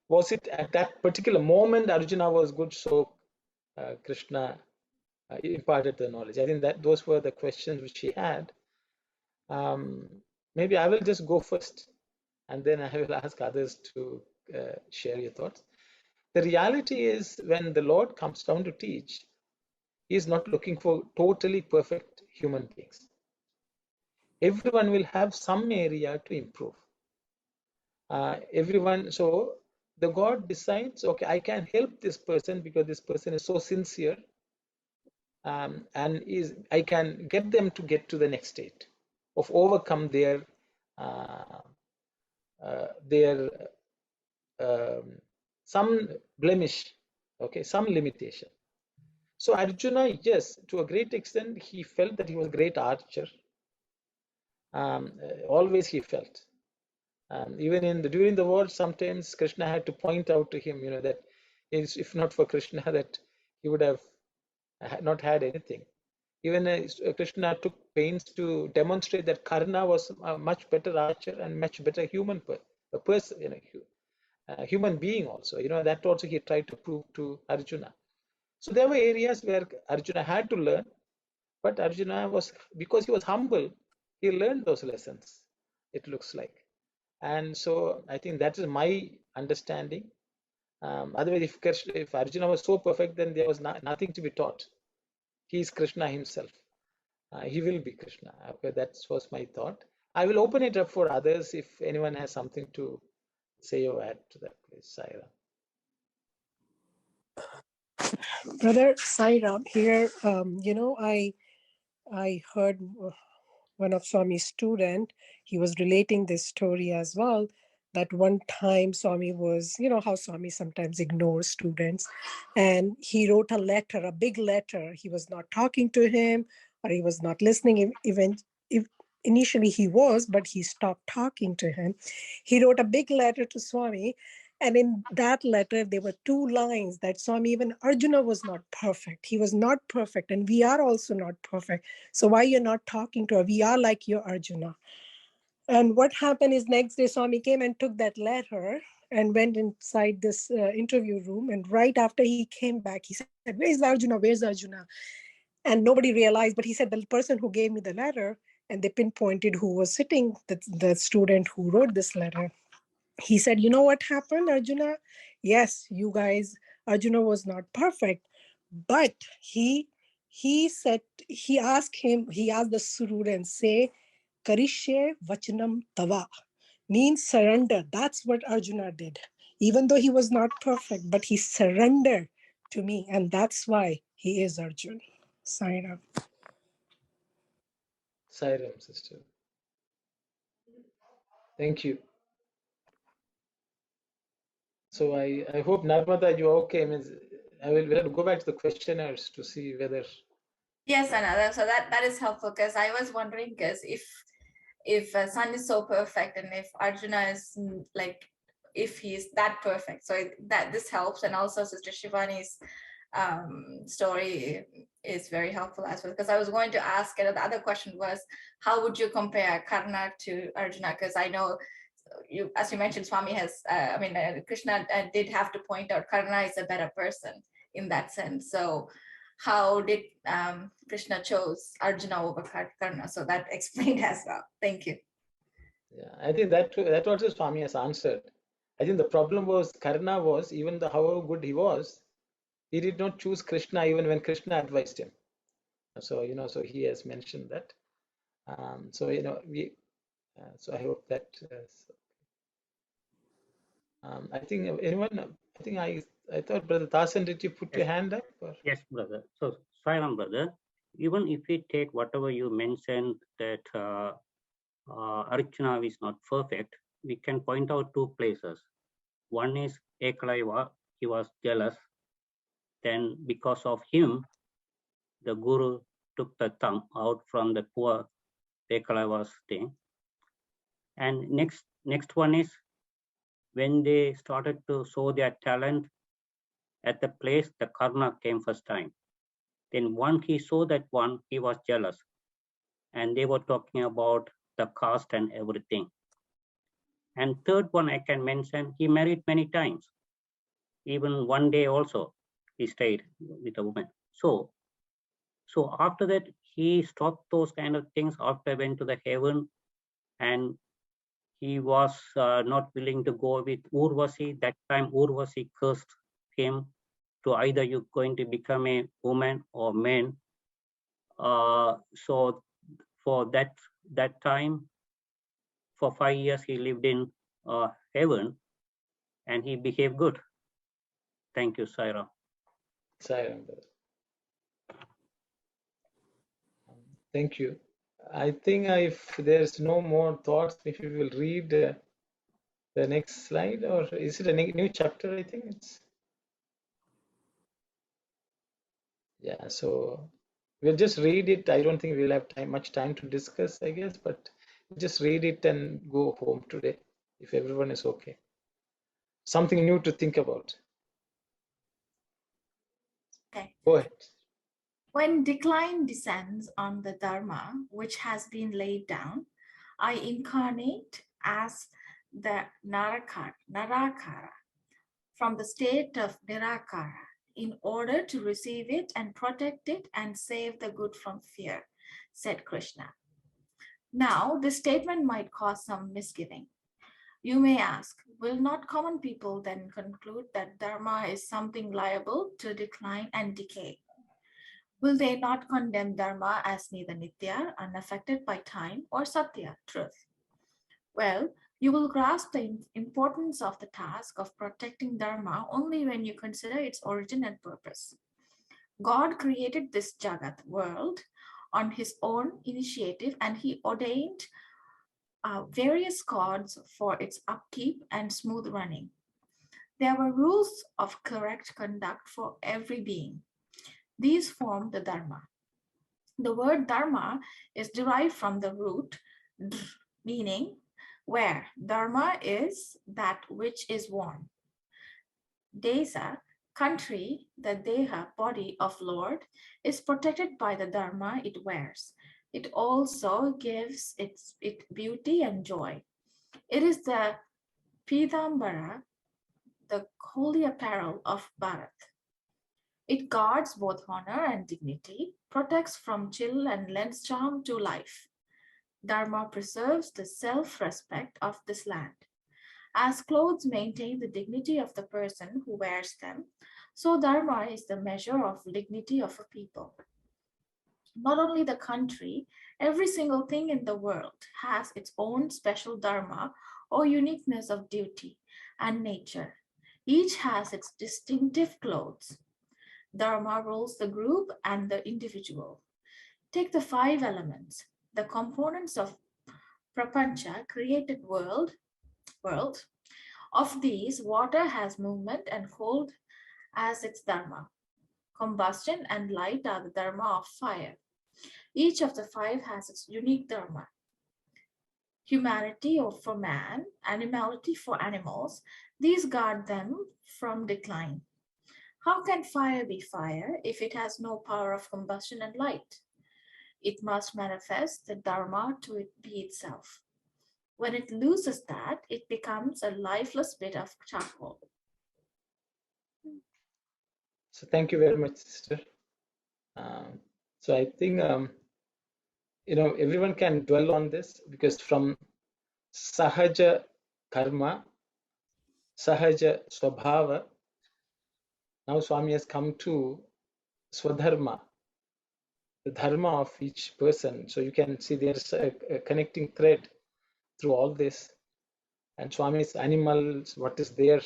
Was it at that particular moment Arjuna was good, so Krishna imparted the knowledge? I think that those were the questions which he had. Maybe I will just go first, and then I will ask others to share your thoughts. The reality is, when the Lord comes down to teach, he is not looking for totally perfect human beings. Everyone will have some area to improve. So the God decides, okay, I can help this person because this person is so sincere, and I can get them to get to the next state of overcome their some blemish, okay, some limitation. So Arjuna, yes, to a great extent, he felt that he was a great archer. Always he felt. Even during the war, sometimes Krishna had to point out to him, that if not for Krishna, that he would have not had anything. Even Krishna took pains to demonstrate that Karna was a much better archer and much better human person, human being also. That also he tried to prove to Arjuna. So there were areas where Arjuna had to learn, but Arjuna because he was humble, he learned those lessons, it looks like. And so I think that is my understanding. Otherwise, if Arjuna was so perfect, then there was nothing to be taught. He is Krishna himself. He will be Krishna. Okay, that was my thought. I will open it up for others if anyone has something to say or add to that, please. Saira. Brother Sairam, here, I heard one of Swami's student, he was relating this story as well, that one time Swami was, how Swami sometimes ignores students, and he wrote a letter, a big letter. He was not talking to him, or he was not listening. Initially he was, but he stopped talking to him. He wrote a big letter to Swami, And in that letter, there were 2 lines that Swami, even Arjuna was not perfect. He was not perfect. And we are also not perfect. So why you're not talking to her? We are like your Arjuna. And what happened is next day, Swami came and took that letter and went inside this interview room. And right after he came back, he said, where's Arjuna? Where's Arjuna? And nobody realized, but he said, the person who gave me the letter, and they pinpointed who was sitting, the student who wrote this letter. He said, you know what happened, Arjuna? Yes, you guys, Arjuna was not perfect, but he said, he asked the student, say, Karishye Vachanam Tava, means surrender. That's what Arjuna did. Even though he was not perfect, but he surrendered to me. And that's why he is Arjuna. Sairam. Sairam, sister. Thank you. So I hope, Narmada, you're okay. I will have to go back to the questionnaires to see whether. Yes, Anna. So that is helpful, because I was wondering, because if Sun is so perfect, and if Arjuna is like, if he's that perfect, so that this helps. And also Sister Shivani's story is very helpful as well, because I was going to ask, and the other question was, how would you compare Karna to Arjuna? Because I know you, as you mentioned, Swami has, Krishna did have to point out Karna is a better person in that sense. So how did Krishna chose Arjuna over Karna? So that explained as well. Thank you. Yeah, I think that also Swami has answered. I think the problem was Karna was, even however good he was, he did not choose Krishna even when Krishna advised him. So so he has mentioned that. So so I hope that. I think anyone. I think I thought Brother Dasan, did you put your hand up? Or? Yes, brother. So, Sairam, brother, even if we take whatever you mentioned that Arjuna is not perfect, we can point out 2 places. One is Ekalaiva, he was jealous. Then because of him, the Guru took the thumb out from the poor Ekalaiva's thing. And next one is when they started to show their talent at the place, the Karna came first time. Then one he saw that one, he was jealous. And they were talking about the caste and everything. And third one I can mention, he married many times. Even one day also, he stayed with a woman. So after that, he stopped those kind of things after went to the heaven, and he was not willing to go with Urvasi. That time Urvasi cursed him to either you're going to become a woman or man. So for that time, for 5 years, he lived in heaven, and he behaved good. Thank you, Saira. Sairam. Thank you. I think if there's no more thoughts, if you will read the next slide, or is it a new chapter? I think it's. Yeah, so we'll just read it. I don't think we'll have much time to discuss, I guess, but just read it and go home today, if everyone is okay. Something new to think about. Okay. Go ahead. When decline descends on the Dharma, which has been laid down, I incarnate as the Narakara from the state of Nirakara in order to receive it and protect it and save the good from fear, said Krishna. Now, this statement might cause some misgiving. You may ask, will not common people then conclude that Dharma is something liable to decline and decay? Will they not condemn Dharma as neither Nitya, unaffected by time, or Satya, truth? Well, you will grasp the importance of the task of protecting Dharma only when you consider its origin and purpose. God created this Jagat world on his own initiative, and he ordained various gods for its upkeep and smooth running. There were rules of correct conduct for every being. These form the Dharma. The word Dharma is derived from the root meaning where. Dharma is that which is worn. Desa, country, the Deha, body of Lord, is protected by the Dharma it wears. It also gives it beauty and joy. It is the Pidambara, the holy apparel of Bharat. It guards both honor and dignity, protects from chill and lends charm to life. Dharma preserves the self-respect of this land. As clothes maintain the dignity of the person who wears them, so Dharma is the measure of dignity of a people. Not only the country, every single thing in the world has its own special Dharma or uniqueness of duty and nature. Each has its distinctive clothes. Dharma rules the group and the individual. Take the 5 elements, the components of Prapancha, created world. Of these, water has movement and cold as its dharma. Combustion and light are the dharma of fire. Each of the 5 has its unique dharma. Humanity or for man, animality for animals, these guard them from decline. How can fire be fire if it has no power of combustion and light? It must manifest the dharma to it be itself. When it loses that, it becomes a lifeless bit of charcoal. So thank you very much, sister. So I think everyone can dwell on this, because from sahaja karma, sahaja swabhava, now Swami has come to swadharma, the dharma of each person. So you can see there's a connecting thread through all this. And Swami's animals, what is there,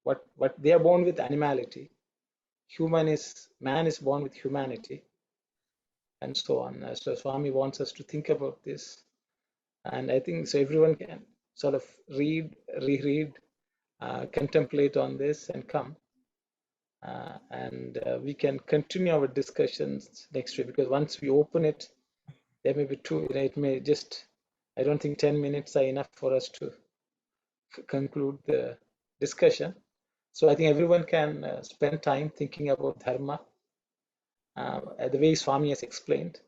what they are born with animality. Man is born with humanity, and so on. So Swami wants us to think about this. And I think so everyone can sort of read, reread, contemplate on this and come. And we can continue our discussions next week, because once we open it, there may be it may just, I don't think 10 minutes are enough for us to conclude the discussion. So I think everyone can spend time thinking about dharma, the way Swami has explained.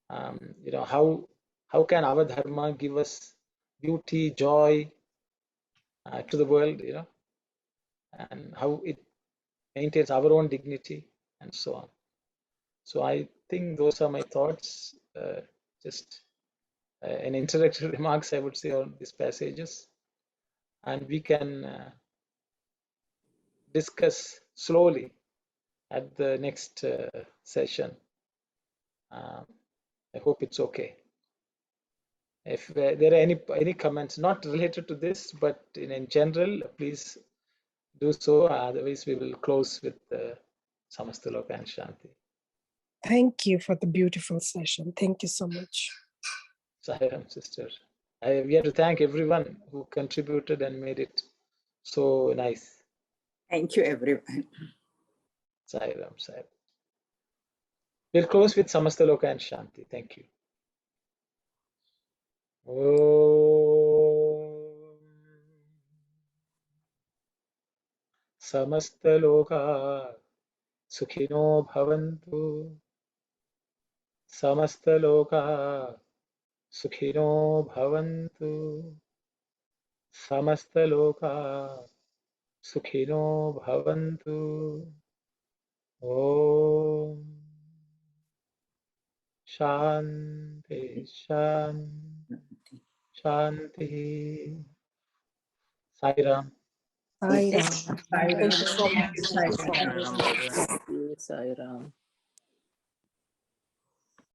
How can our dharma give us beauty, joy to the world, and how it maintains our own dignity, and so on. So I think those are my thoughts, just an introductory remarks, I would say, on these passages. And we can discuss slowly at the next session. I hope it's okay. If there are any comments not related to this, but in general, please do so. Otherwise, we will close with Samasta Loka and Shanti. Thank you for the beautiful session. Thank you so much. Sairam, sister. We have to thank everyone who contributed and made it so nice. Thank you, everyone. Sairam, Sairam. We'll close with Samasta Loka and Shanti. Thank you. Om Samasta Loka Sukhino Bhavantu. Samasta Loka Sukhino Bhavantu. Samasta Loka Sukhino Bhavantu. Om Shanti Shanti Shanti. Sairam. Sai Ram. Sai Ram. Thank you so much. Sai Ram. Sai Ram.